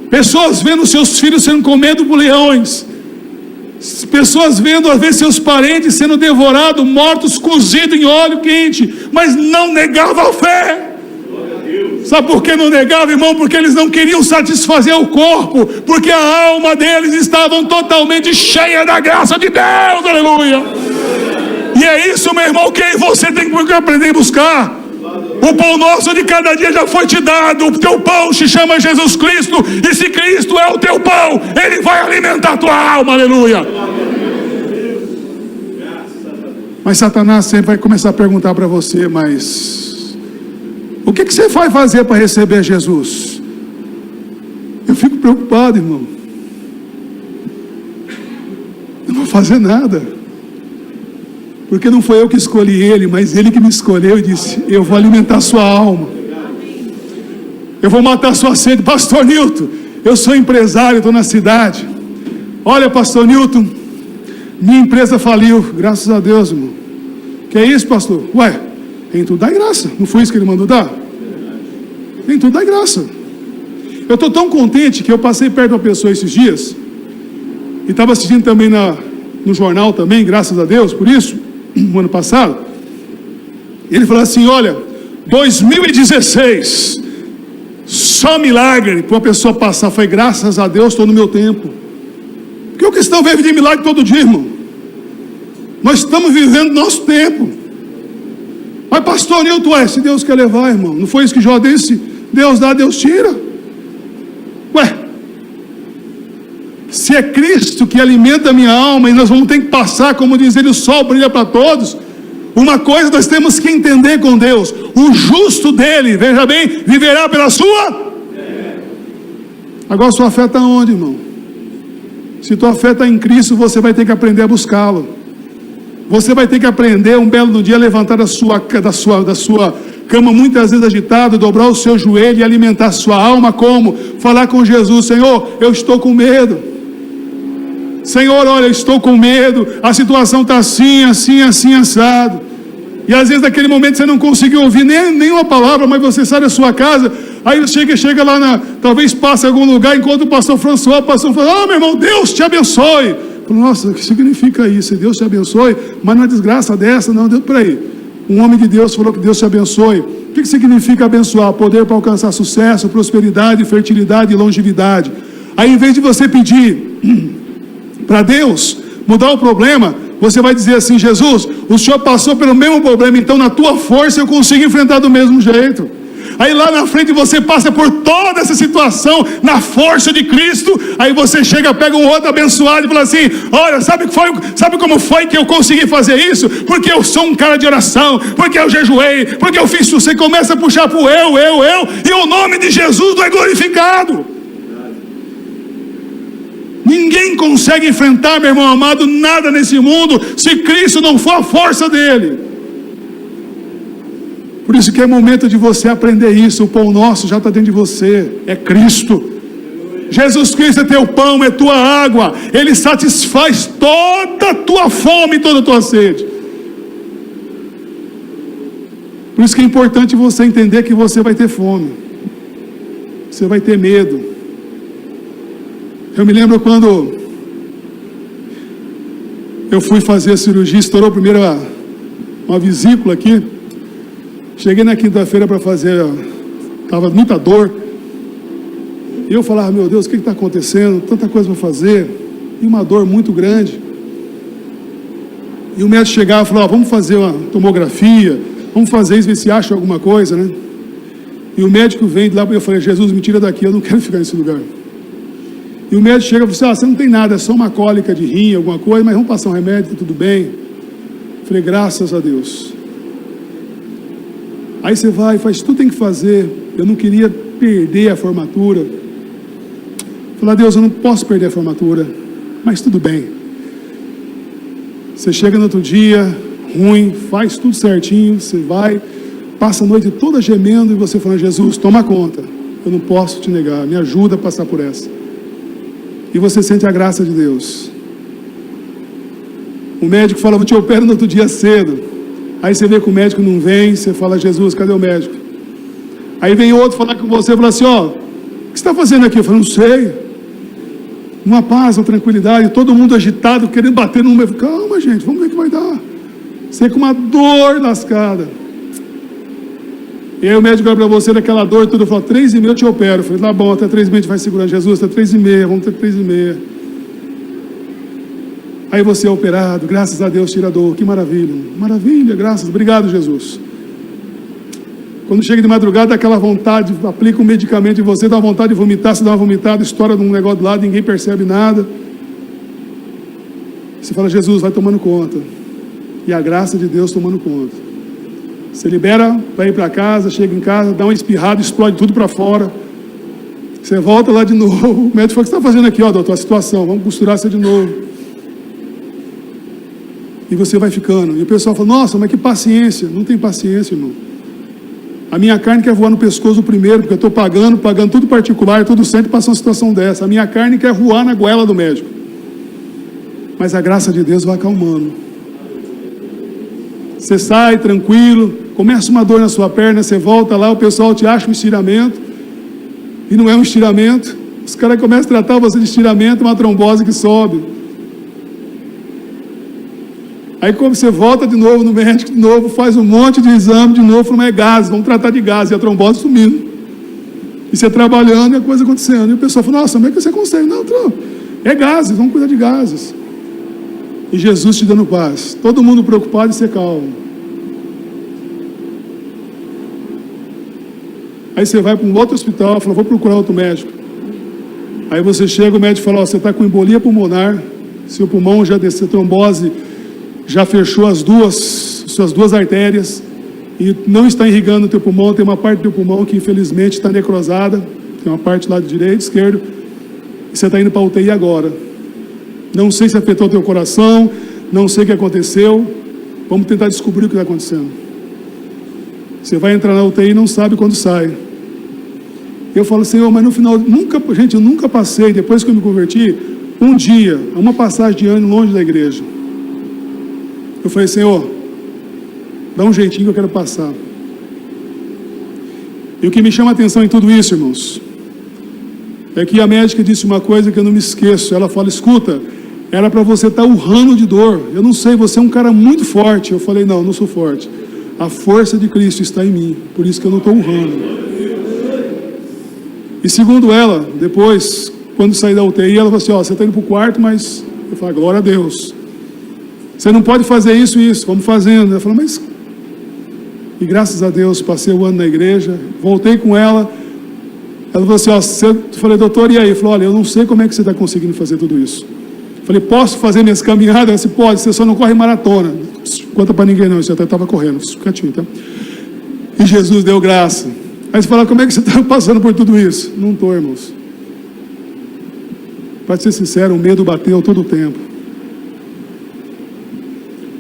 Pessoas vendo seus filhos sendo comidos por leões. Pessoas vendo às vezes seus parentes sendo devorados, mortos, cozidos em óleo quente. Mas não negavam a fé. Sabe por que não negavam, irmão? Porque eles não queriam satisfazer o corpo. Porque a alma deles estava totalmente cheia da graça de Deus. Aleluia. E é isso, meu irmão, que você tem que aprender a buscar. O pão nosso de cada dia já foi te dado. O teu pão se chama Jesus Cristo. E se Cristo é o teu pão, Ele vai alimentar a tua alma, aleluia. Mas Satanás sempre vai começar a perguntar para você: mas o que você vai fazer para receber Jesus? Eu fico preocupado, irmão. Eu não vou fazer nada. Porque não foi eu que escolhi ele, mas ele que me escolheu e disse: eu vou alimentar sua alma. Eu vou matar sua sede. Pastor Nilton, eu sou empresário, estou na cidade. Olha, Pastor Nilton, minha empresa faliu. Graças a Deus, irmão. Que é isso, pastor? Ué, em tudo dá graça. Não foi isso que ele mandou dar? Em tudo dá graça. Eu estou tão contente que eu passei perto de uma pessoa esses dias, e estava assistindo também no jornal também, graças a Deus, por isso, no ano passado. Ele falou assim: olha, 2016, só milagre para uma pessoa passar. Foi graças a Deus, estou no meu tempo. Porque o cristão vive de milagre todo dia, irmão. Nós estamos vivendo nosso tempo. Mas pastor Nilton, se Deus quer levar, irmão, não foi isso que Jó disse? Deus dá, Deus tira. Ué, se é Cristo que alimenta a minha alma, e nós vamos ter que passar, como diz ele, o sol brilha para todos. Uma coisa nós temos que entender com Deus: o justo dele, veja bem, viverá pela sua. Agora sua fé está onde, irmão? Se tua fé está em Cristo, você vai ter que aprender a buscá-lo. Você vai ter que aprender um belo dia a levantar da sua cama, muitas vezes agitado, dobrar o seu joelho e alimentar a sua alma. Como? Falar com Jesus: Senhor, eu estou com medo. Senhor, olha, eu estou com medo. A situação está assim, assim, assim, assado. E às vezes naquele momento você não conseguiu ouvir nenhuma palavra, mas você sai da sua casa, aí chega lá, talvez passe em algum lugar, encontra o pastor François, fala: meu irmão, Deus te abençoe. Falo: nossa, o que significa isso? Deus te abençoe, mas não é desgraça dessa, não. Peraí, um homem de Deus falou que Deus te abençoe. O que significa abençoar? Poder para alcançar sucesso, prosperidade, fertilidade e longevidade. Aí, em vez de você pedir para Deus mudar o problema, você vai dizer assim: Jesus, o Senhor passou pelo mesmo problema, então na tua força eu consigo enfrentar do mesmo jeito. Aí lá na frente você passa por toda essa situação na força de Cristo. Aí você chega, pega um outro abençoado e fala assim: olha, sabe como foi que eu consegui fazer isso? Porque eu sou um cara de oração, porque eu jejuei, porque eu fiz isso. Você começa a puxar para o eu, e o nome de Jesus não é glorificado. Ninguém consegue enfrentar, meu irmão amado, nada nesse mundo, se Cristo não for a força dele. Por isso que é momento de você aprender isso. O pão nosso já está dentro de você, é Cristo. Jesus Cristo é teu pão, é tua água. Ele satisfaz toda a tua fome e toda a tua sede. Por isso que é importante você entender que você vai ter fome, você vai ter medo. Eu me lembro quando eu fui fazer a cirurgia, estourou primeiro uma vesícula aqui. Cheguei na quinta-feira para fazer, estava muita dor. E eu falava: meu Deus, o que está acontecendo? Tanta coisa para fazer. E uma dor muito grande. E o médico chegava e falava: vamos fazer uma tomografia, vamos fazer isso, ver se acha alguma coisa, né? E o médico vem de lá, eu falei: Jesus, me tira daqui, eu não quero ficar nesse lugar. E o médico chega e fala assim: você não tem nada, é só uma cólica de rim, alguma coisa, mas vamos passar um remédio, tudo bem. Eu falei: graças a Deus. Aí você vai e faz tudo que tem que fazer. Eu não queria perder a formatura. Falei: Deus, eu não posso perder a formatura, mas tudo bem. Você chega no outro dia, ruim, faz tudo certinho, você vai, passa a noite toda gemendo e você fala: Jesus, toma conta, eu não posso te negar, me ajuda a passar por essa. E você sente a graça de Deus. O médico fala: vou te operar no outro dia cedo. Aí você vê que o médico não vem, você fala: Jesus, cadê o médico? Aí vem outro falar com você, fala assim: ó, o que você está fazendo aqui? Eu falo: não sei. Uma paz, uma tranquilidade, todo mundo agitado, querendo bater no meu. Calma, gente, vamos ver o que vai dar. Você com uma dor lascada. E aí o médico olha para você daquela dor tudo, fala: 3,5 eu te opero. Eu falei: tá bom, até 3,5 a gente vai segurando. Jesus, até 3,5, vamos ter 3,5. Aí você é operado, graças a Deus, tira a dor. Que maravilha, maravilha, graças, obrigado, Jesus. Quando chega de madrugada, dá aquela vontade, aplica um medicamento em você, dá vontade de vomitar, você dá uma vomitada, estoura num negócio do lado, ninguém percebe nada. Você fala: Jesus, vai tomando conta. E a graça de Deus tomando conta. Você libera para ir para casa, chega em casa, dá uma espirrada, explode tudo para fora. Você volta lá de novo. O médico falou: o que você está fazendo aqui? Ó, doutor, a situação, vamos costurar você de novo. E você vai ficando. E o pessoal fala: nossa, mas que paciência. Não tem paciência, irmão. A minha carne quer voar no pescoço primeiro, porque eu estou pagando tudo particular, tudo certo, passar uma situação dessa. A minha carne quer voar na goela do médico. Mas a graça de Deus vai acalmando. Você sai tranquilo, começa uma dor na sua perna, você volta lá, o pessoal te acha um estiramento, e não é um estiramento. Os caras começam a tratar você de estiramento, uma trombose que sobe. Aí quando você volta de novo no médico, de novo, faz um monte de exame de novo, fala: é gases, vamos tratar de gases, e a trombose sumindo. E você trabalhando e a coisa acontecendo. E o pessoal fala: nossa, como é que você consegue? Não, é gases, vamos cuidar de gases. E Jesus te dando paz. Todo mundo preocupado e ser calmo. Aí você vai para um outro hospital, fala: vou procurar outro médico. Aí você chega, o médico fala: ó, você está com embolia pulmonar, seu pulmão já desceu, trombose já fechou suas duas artérias e não está irrigando o teu pulmão. Tem uma parte do teu pulmão que infelizmente está necrosada, tem uma parte lá do direito, esquerdo, e você está indo para a UTI agora. Não sei se afetou teu coração, não sei o que aconteceu. Vamos tentar descobrir o que está acontecendo. Você vai entrar na UTI e não sabe quando sai. Eu falo, Senhor, mas no final, eu nunca passei, depois que eu me converti, um dia, uma passagem de ano longe da igreja. Eu falei, Senhor, dá um jeitinho que eu quero passar. E o que me chama a atenção em tudo isso, irmãos, é que a médica disse uma coisa que eu não me esqueço. Ela fala, escuta, era para você estar urrando de dor. Eu não sei, você é um cara muito forte. Eu falei, não sou forte. A força de Cristo está em mim, por isso que eu não estou urrando. E segundo ela, depois, quando saí da UTI, ela falou assim, você está indo para o quarto, mas... Eu falei, glória a Deus. Você não pode fazer isso, vamos fazendo. Ela falou, mas... E graças a Deus, passei o ano na igreja, voltei com ela. Ela falou assim, eu falei, doutor, e aí? Ele falou, olha, eu não sei como é que você está conseguindo fazer tudo isso. Eu falei, posso fazer minhas caminhadas? Ela disse, pode, você só não corre maratona. Conta para ninguém não, você até estava correndo, quietinho, tá? E Jesus deu graça. Aí você fala, como é que você está passando por tudo isso? Não estou, irmãos. Para ser sincero, o medo bateu todo o tempo.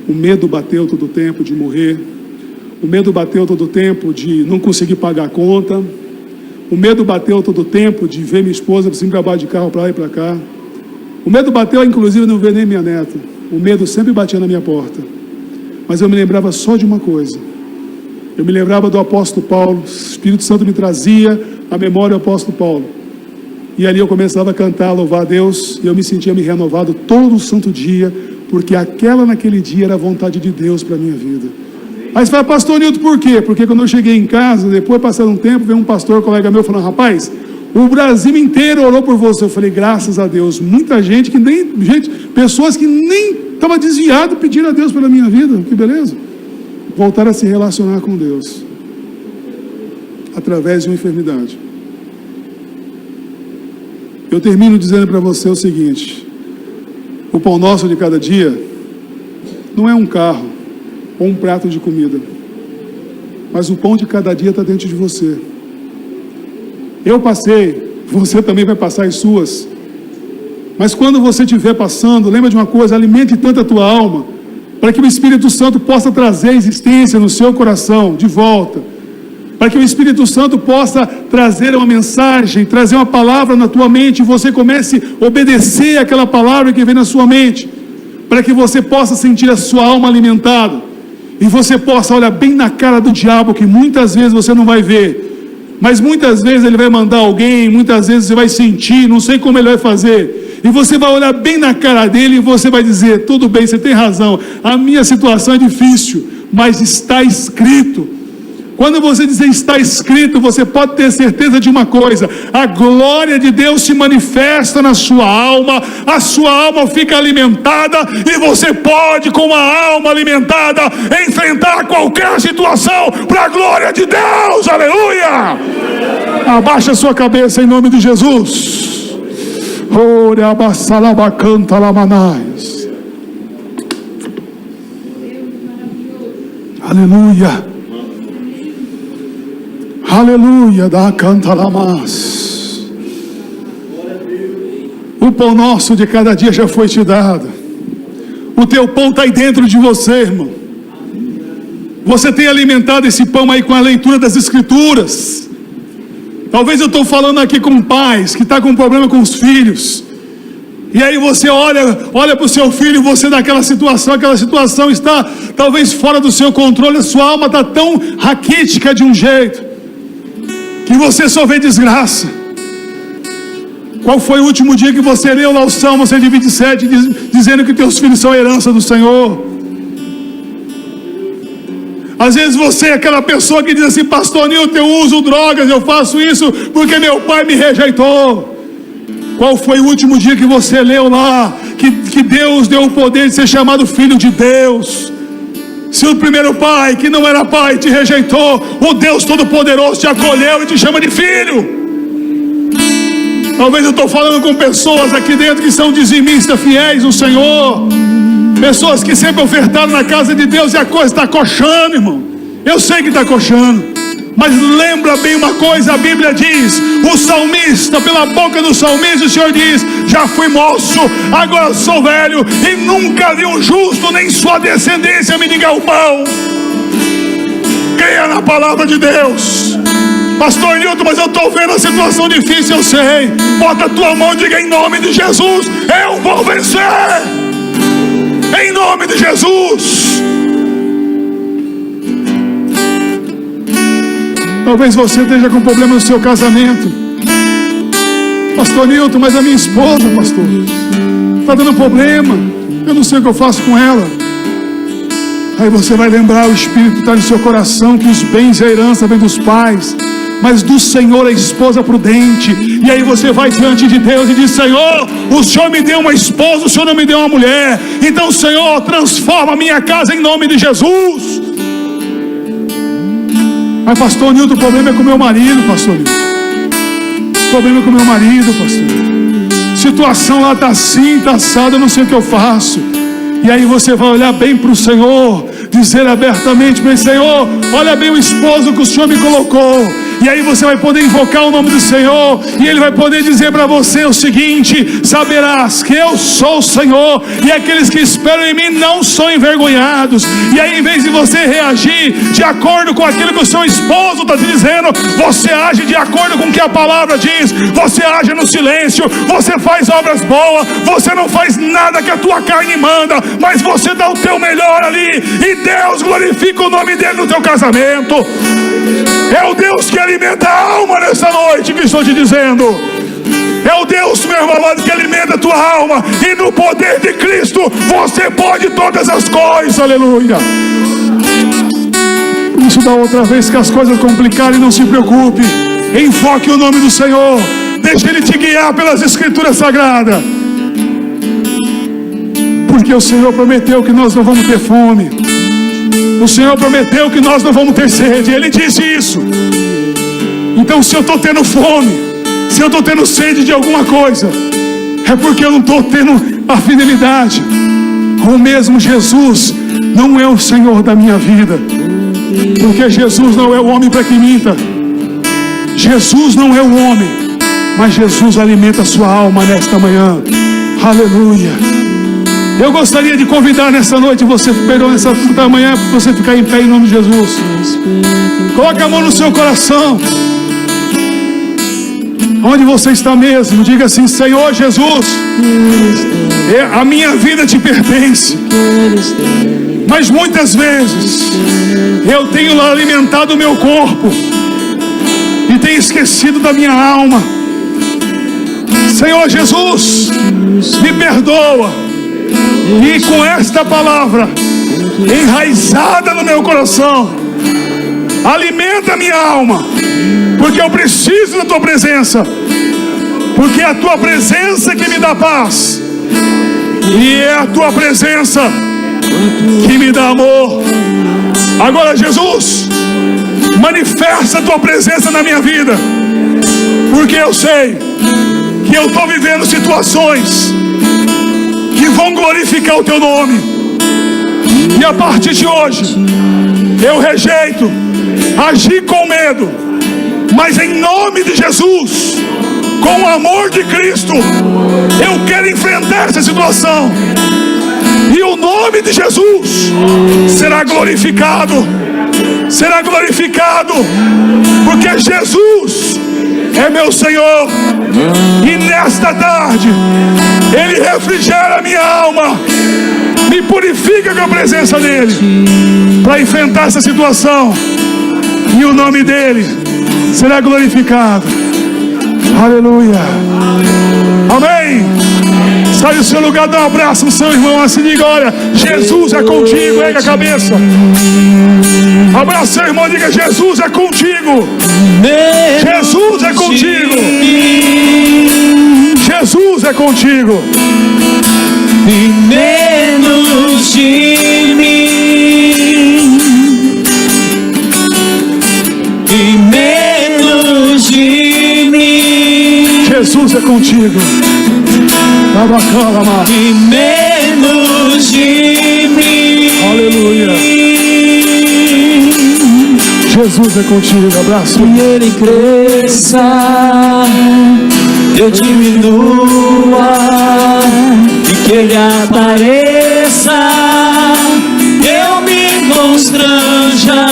O medo bateu todo o tempo de morrer. O medo bateu todo o tempo de não conseguir pagar a conta. O medo bateu todo o tempo de ver minha esposa sem trabalhar de carro para lá e para cá. O medo bateu, inclusive, de não ver nem minha neta. O medo sempre batia na minha porta. Mas eu me lembrava só de uma coisa. Eu me lembrava do apóstolo Paulo. O Espírito Santo me trazia a memória do apóstolo Paulo. E ali eu começava a cantar, a louvar a Deus. E eu me sentia me renovado todo o santo dia, porque naquele dia era a vontade de Deus para a minha vida. Aí você fala, pastor Nilton, por quê? Porque quando eu cheguei em casa, depois passando um tempo, veio um pastor, colega meu, falando, rapaz, o Brasil inteiro orou por você. Eu falei, graças a Deus. Muita gente pessoas que nem estavam desviadas pedindo a Deus pela minha vida. Que beleza. Voltar a se relacionar com Deus através de uma enfermidade. Eu termino dizendo para você o seguinte: o pão nosso de cada dia não é um carro ou um prato de comida, mas o pão de cada dia está dentro de você. Eu passei, você também vai passar as suas, mas quando você estiver passando, lembra de uma coisa: alimente tanto a tua alma, para que o Espírito Santo possa trazer a existência no seu coração de volta, para que o Espírito Santo possa trazer uma mensagem, trazer uma palavra na tua mente, e você comece a obedecer aquela palavra que vem na sua mente, para que você possa sentir a sua alma alimentada, e você possa olhar bem na cara do diabo, que muitas vezes você não vai ver, mas muitas vezes ele vai mandar alguém, muitas vezes você vai sentir, não sei como ele vai fazer, e você vai olhar bem na cara dele e você vai dizer, tudo bem, você tem razão, a minha situação é difícil, mas está escrito. Quando você dizer está escrito, você pode ter certeza de uma coisa: a glória de Deus se manifesta na sua alma, a sua alma fica alimentada, e você pode, com a alma alimentada, enfrentar qualquer situação para a glória de Deus. Aleluia! Abaixa a sua cabeça em nome de Jesus. Ore abassalabacanta lamanais. Aleluia. Aleluia, da canta lamas. O pão nosso de cada dia já foi te dado. O teu pão está aí dentro de você, irmão. Você tem alimentado esse pão aí com a leitura das Escrituras. Talvez eu estou falando aqui com pais que estão com problema com os filhos. E aí você olha para o seu filho e você dá aquela situação está talvez fora do seu controle. A sua alma está tão raquítica de um jeito que você só vê desgraça. Qual foi o último dia que você leu lá o Salmo 127, dizendo que teus filhos são a herança do Senhor? Às vezes você é aquela pessoa que diz assim: pastor Nilton, eu uso drogas, eu faço isso porque meu pai me rejeitou. Qual foi o último dia que você leu lá que Deus deu o poder de ser chamado filho de Deus? Se o primeiro pai, que não era pai, te rejeitou, o Deus Todo-Poderoso te acolheu e te chama de filho. Talvez eu estou falando com pessoas aqui dentro que são dizimistas fiéis no Senhor, pessoas que sempre ofertaram na casa de Deus, e a coisa está coxando, irmão. Eu sei que está coxando. Mas lembra bem uma coisa, a Bíblia diz, o salmista, pela boca do salmista, o Senhor diz: já fui moço, agora sou velho, e nunca vi um justo, nem sua descendência me diga o pão. Creia na palavra de Deus. Pastor Nilton, mas eu estou vendo a situação difícil, eu sei. Bota a tua mão e diga: em nome de Jesus, eu vou vencer. Em nome de Jesus. Talvez você esteja com problema no seu casamento. Pastor Nilton, mas a minha esposa, pastor, está dando problema. Eu não sei o que eu faço com ela. Aí você vai lembrar, o Espírito está no seu coração, que os bens e a herança vêm dos pais, mas do Senhor a esposa prudente. E aí você vai diante de Deus e diz: Senhor, o Senhor me deu uma esposa, o Senhor não me deu uma mulher. Então, Senhor, transforma a minha casa em nome de Jesus. Mas pastor Nilton, o problema é com meu marido, pastor Nilton. O problema é com meu marido, pastor. Situação lá está assim, está assada, eu não sei o que eu faço. E aí você vai olhar bem para o Senhor, dizer abertamente para ele: Senhor, olha bem o esposo que o Senhor me colocou. E aí você vai poder invocar o nome do Senhor, e Ele vai poder dizer para você o seguinte: saberás que eu sou o Senhor, e aqueles que esperam em mim não são envergonhados. E aí, em vez de você reagir de acordo com aquilo que o seu esposo está te dizendo, você age de acordo com o que a palavra diz. Você age no silêncio, você faz obras boas, você não faz nada que a tua carne manda, mas você dá o teu melhor ali, e Deus glorifica o nome dele no teu casamento. É o Deus que alimenta a alma nessa noite que estou te dizendo. É o Deus, meu irmão amado, que alimenta a tua alma. E no poder de Cristo você pode todas as coisas. Aleluia. Por isso, da outra vez que as coisas complicarem, não se preocupe. Enfoque o nome do Senhor. Deixe Ele te guiar pelas Escrituras Sagradas. Porque o Senhor prometeu que nós não vamos ter fome. O Senhor prometeu que nós não vamos ter sede. Ele disse isso. Então, se eu estou tendo fome, se eu estou tendo sede de alguma coisa, é porque eu não estou tendo a fidelidade. Ou mesmo Jesus não é o Senhor da minha vida. Porque Jesus não é o homem para que minta. Jesus não é o homem, mas Jesus alimenta a sua alma nesta manhã. Aleluia. Eu gostaria de convidar nessa noite você, nessa manhã, para você ficar em pé em nome de Jesus. Coloque a mão no seu coração, onde você está mesmo. Diga assim: Senhor Jesus, a minha vida te pertence, mas muitas vezes eu tenho lá alimentado o meu corpo e tenho esquecido da minha alma. Senhor Jesus, me perdoa. E com esta palavra enraizada no meu coração, alimenta a minha alma, porque eu preciso da tua presença, porque é a tua presença que me dá paz, e é a tua presença que me dá amor. Agora, Jesus, manifesta a tua presença na minha vida, porque eu sei que eu estou vivendo situações que vão glorificar o teu nome. E a partir de hoje eu rejeito agir com medo, mas em nome de Jesus, com o amor de Cristo, eu quero enfrentar essa situação, e o nome de Jesus será glorificado. Será glorificado, porque Jesus é meu Senhor, e nesta tarde Ele refrigera a minha alma, me purifica com a presença dEle, para enfrentar essa situação, e o nome dEle será glorificado. Aleluia. Amém. Sai do seu lugar, dá um abraço no seu irmão assim, diga: olha, Jesus é contigo. Erga a cabeça, abraça seu irmão, diga: Jesus é contigo. Jesus é contigo. Jesus é contigo. E menos de mim, e menos de mim. Jesus é contigo. E menos de mim. Aleluia. Jesus é contigo. Abraço. Que Ele cresça, eu diminua, e que Ele apareça, eu me constranja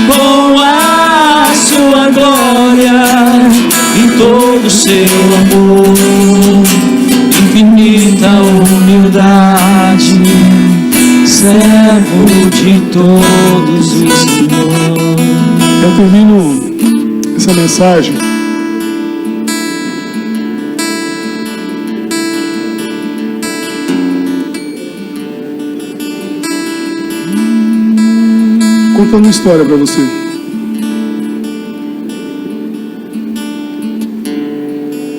com a sua glória, em todo o seu amor, infinita humildade, servo de todos os Senhor. Eu termino essa mensagem contando uma história para você.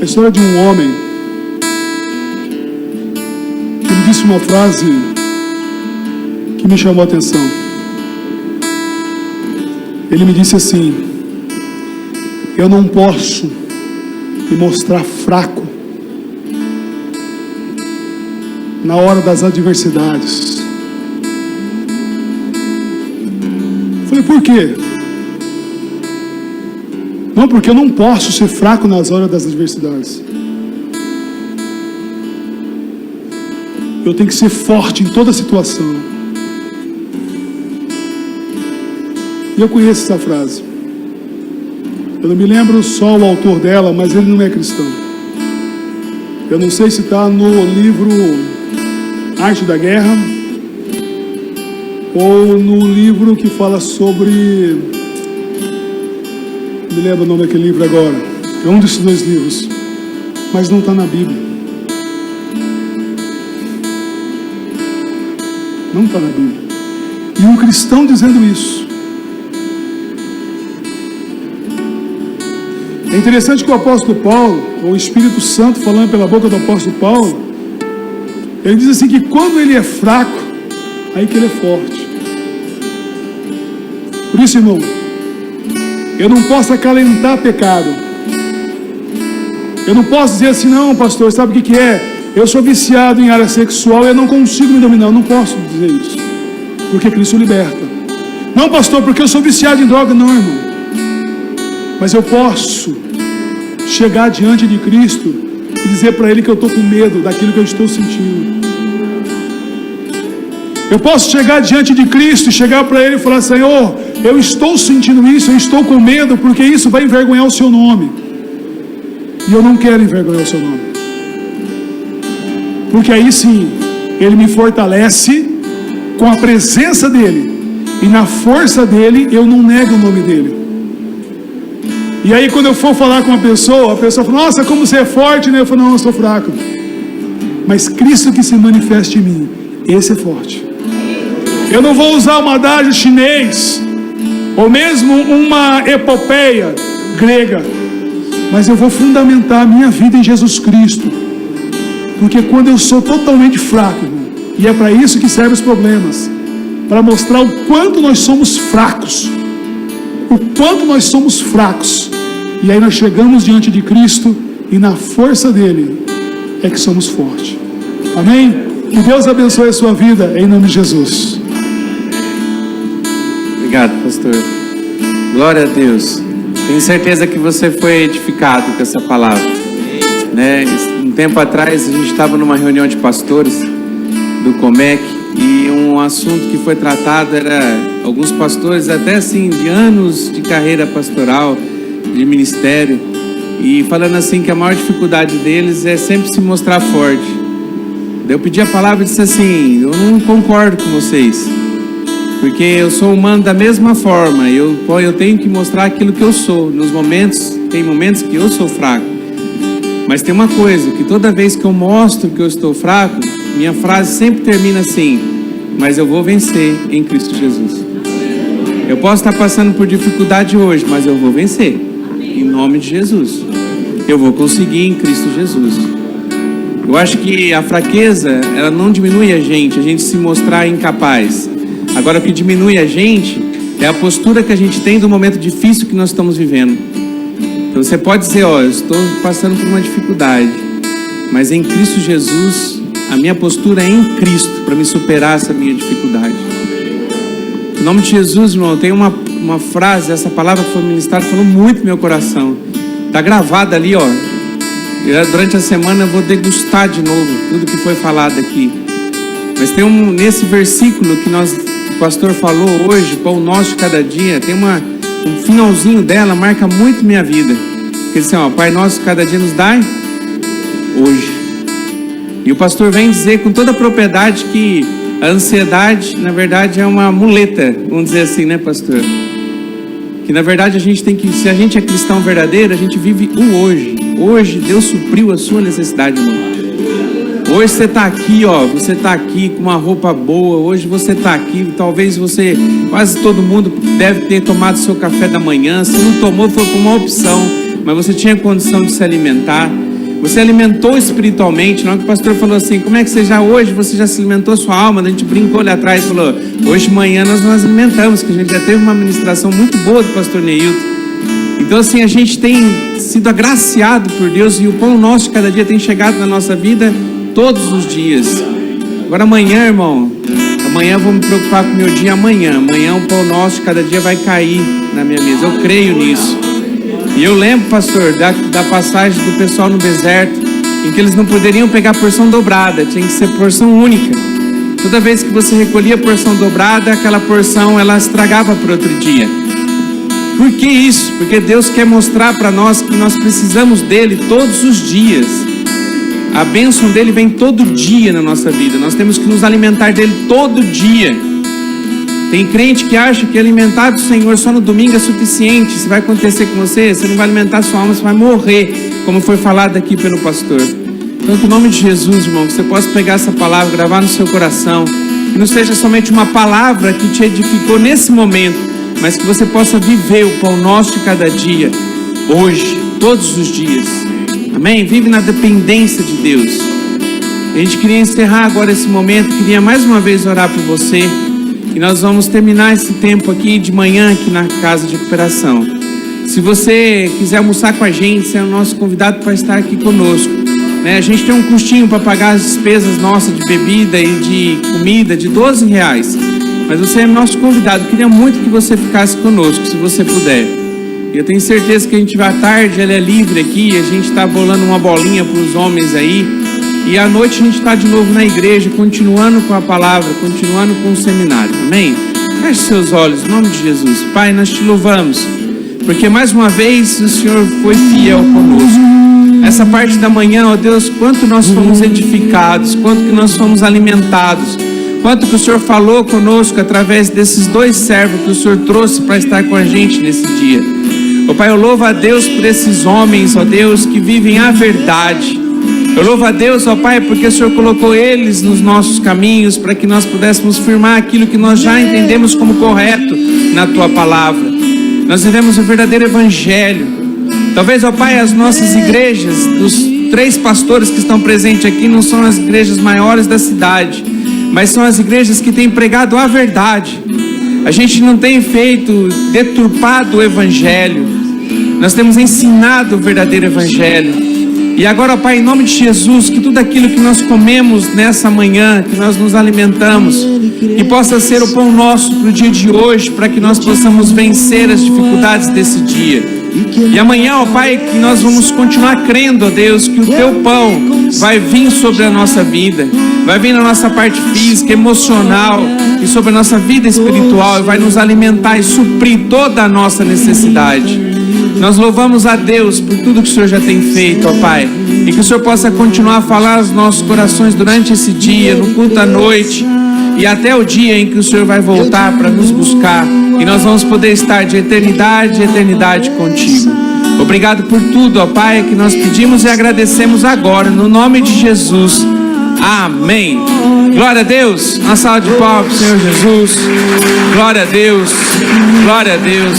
A história de um homem que me disse uma frase que me chamou a atenção. Ele me disse assim: eu não posso me mostrar fraco na hora das adversidades. Falei, por quê? Não, porque eu não posso ser fraco nas horas das adversidades. Eu tenho que ser forte em toda situação. E eu conheço essa frase. Eu não me lembro só o autor dela, mas ele não é cristão. Eu não sei se está no livro Arte da Guerra ou no livro que fala sobre... Não me lembro o nome daquele livro agora. É um desses dois livros. Mas não está na Bíblia. Não está na Bíblia. E um cristão dizendo isso. É interessante que o apóstolo Paulo, ou o Espírito Santo falando pela boca do apóstolo Paulo, ele diz assim que quando ele é fraco, aí que ele é forte. Por isso, irmão, eu não posso acalentar pecado. Eu não posso dizer assim, não, pastor, sabe o que é? Eu sou viciado em área sexual e eu não consigo me dominar. Eu não posso dizer isso, porque Cristo liberta. Não, pastor, porque eu sou viciado em droga. Não, irmão. Mas eu posso chegar diante de Cristo e dizer para Ele que eu estou com medo daquilo que eu estou sentindo. Eu posso chegar diante de Cristo e chegar para Ele e falar, Senhor, eu estou sentindo isso, eu estou com medo, porque isso vai envergonhar o Seu nome. E eu não quero envergonhar o Seu nome. Porque aí sim, Ele me fortalece com a presença dEle. E na força dEle, eu não nego o nome dEle. E aí quando eu for falar com a pessoa fala, nossa, como você é forte, né? Eu falo, não, eu sou fraco. Mas Cristo que se manifesta em mim, esse é forte. Eu não vou usar uma adágio chinês, ou mesmo uma epopeia grega, mas eu vou fundamentar a minha vida em Jesus Cristo. Porque quando eu sou totalmente fraco, irmão, e é para isso que servem os problemas, para mostrar o quanto nós somos fracos, o quanto nós somos fracos, e aí nós chegamos diante de Cristo, e na força dEle é que somos fortes. Amém? Que Deus abençoe a sua vida, em nome de Jesus. Obrigado, pastor. Glória a Deus. Tenho certeza que você foi edificado com essa palavra, né? Um tempo atrás a gente estava numa reunião de pastores do Comec e um assunto que foi tratado era alguns pastores até assim de anos de carreira pastoral, de ministério, e falando assim que a maior dificuldade deles é sempre se mostrar forte. Daí eu pedi a palavra e disse assim, eu não concordo com vocês, porque eu sou humano da mesma forma, eu tenho que mostrar aquilo que eu sou. Tem momentos que eu sou fraco, mas tem uma coisa, que toda vez que eu mostro que eu estou fraco, minha frase sempre termina assim, mas eu vou vencer em Cristo Jesus. Eu posso estar passando por dificuldade hoje, mas eu vou vencer em nome de Jesus. Eu vou conseguir em Cristo Jesus. Eu acho que a fraqueza, ela não diminui a gente se mostrar incapaz. Agora, o que diminui a gente é a postura que a gente tem do momento difícil que nós estamos vivendo. Então você pode dizer, eu estou passando por uma dificuldade, mas em Cristo Jesus, a minha postura é em Cristo para me superar essa minha dificuldade. Em nome de Jesus, irmão, tem uma uma frase, essa palavra foi ministrada, falou muito no meu coração. Está gravada ali, ó. Durante a semana eu vou degustar de novo tudo que foi falado aqui. Mas tem nesse versículo que o pastor falou hoje, pão nosso de cada dia, tem um finalzinho dela, marca muito minha vida. Porque diz assim, ó, Pai nosso cada dia nos dai hoje. E o pastor vem dizer com toda a propriedade que a ansiedade, na verdade, é uma muleta, vamos dizer assim, né, pastor? Que na verdade a gente tem que, se a gente é cristão verdadeiro, a gente vive o hoje. Hoje Deus supriu a sua necessidade, irmão. Hoje você está aqui, ó, você está aqui com uma roupa boa, hoje você está aqui, talvez quase todo mundo deve ter tomado seu café da manhã, se não tomou foi por uma opção, mas você tinha condição de se alimentar, você alimentou espiritualmente. Na hora que o pastor falou assim, como é que você já se alimentou a sua alma? A gente brincou ali atrás e falou, hoje de manhã nós alimentamos, que a gente já teve uma ministração muito boa do pastor Neilton. Então assim, a gente tem sido agraciado por Deus e o pão nosso de cada dia tem chegado na nossa vida todos os dias. Agora amanhã, irmão, amanhã eu vou me preocupar com o meu dia amanhã o pão nosso de cada dia vai cair na minha mesa, eu creio nisso. E eu lembro, pastor, da passagem do pessoal no deserto, em que eles não poderiam pegar porção dobrada, tinha que ser porção única. Toda vez que você recolhia a porção dobrada, aquela porção ela estragava para outro dia. Por que isso? Porque Deus quer mostrar para nós que nós precisamos dele todos os dias. A bênção dele vem todo dia na nossa vida. Nós temos que nos alimentar dele todo dia. Tem crente que acha que alimentar do Senhor só no domingo é suficiente. Isso vai acontecer com você, você não vai alimentar a sua alma, você vai morrer, como foi falado aqui pelo pastor. Então, que em nome de Jesus, irmão, que você possa pegar essa palavra, gravar no seu coração, que não seja somente uma palavra que te edificou nesse momento, mas que você possa viver o pão nosso de cada dia, hoje, todos os dias. Amém? Vive na dependência de Deus. A gente queria encerrar agora esse momento, queria mais uma vez orar por você. E nós vamos terminar esse tempo aqui de manhã, aqui na casa de recuperação. Se você quiser almoçar com a gente, você é o nosso convidado para estar aqui conosco, né? A gente tem um custinho para pagar as despesas nossas de bebida e de comida de R$12. Mas você é nosso convidado. Eu queria muito que você ficasse conosco, se você puder. Eu tenho certeza que a gente vai à tarde, ela é livre aqui, a gente está bolando uma bolinha para os homens aí. E à noite a gente está de novo na igreja, continuando com a palavra, continuando com o seminário. Amém? Feche seus olhos, em nome de Jesus. Pai, nós te louvamos, porque mais uma vez o Senhor foi fiel conosco. Essa parte da manhã, ó Deus, quanto nós fomos edificados, quanto que nós fomos alimentados, quanto que o Senhor falou conosco através desses dois servos que o Senhor trouxe para estar com a gente nesse dia. Ó Pai, eu louvo a Deus por esses homens, ó Deus, que vivem a verdade. Eu louvo a Deus, ó Pai, porque o Senhor colocou eles nos nossos caminhos para que nós pudéssemos firmar aquilo que nós já entendemos como correto na Tua palavra. Nós vivemos o verdadeiro evangelho. Talvez, ó Pai, as nossas igrejas, dos 3 pastores que estão presentes aqui, não são as igrejas maiores da cidade, mas são as igrejas que têm pregado a verdade. A gente não tem deturpado o evangelho. Nós temos ensinado o verdadeiro evangelho. E agora, ó Pai, em nome de Jesus, que tudo aquilo que nós comemos nessa manhã, que nós nos alimentamos, que possa ser o pão nosso para o dia de hoje, para que nós possamos vencer as dificuldades desse dia. E amanhã, ó Pai, que nós vamos continuar crendo, ó Deus, que o Teu pão vai vir sobre a nossa vida, vai vir na nossa parte física, emocional e sobre a nossa vida espiritual, e vai nos alimentar e suprir toda a nossa necessidade. Nós louvamos a Deus por tudo que o Senhor já tem feito, ó Pai, e que o Senhor possa continuar a falar aos nossos corações durante esse dia, no culto à noite, e até o dia em que o Senhor vai voltar para nos buscar, e nós vamos poder estar de eternidade em eternidade contigo. Obrigado por tudo, ó Pai, que nós pedimos e agradecemos agora, no nome de Jesus. Amém. Glória a Deus. Uma salva de palmas, Senhor Jesus. Glória a Deus. Glória a Deus.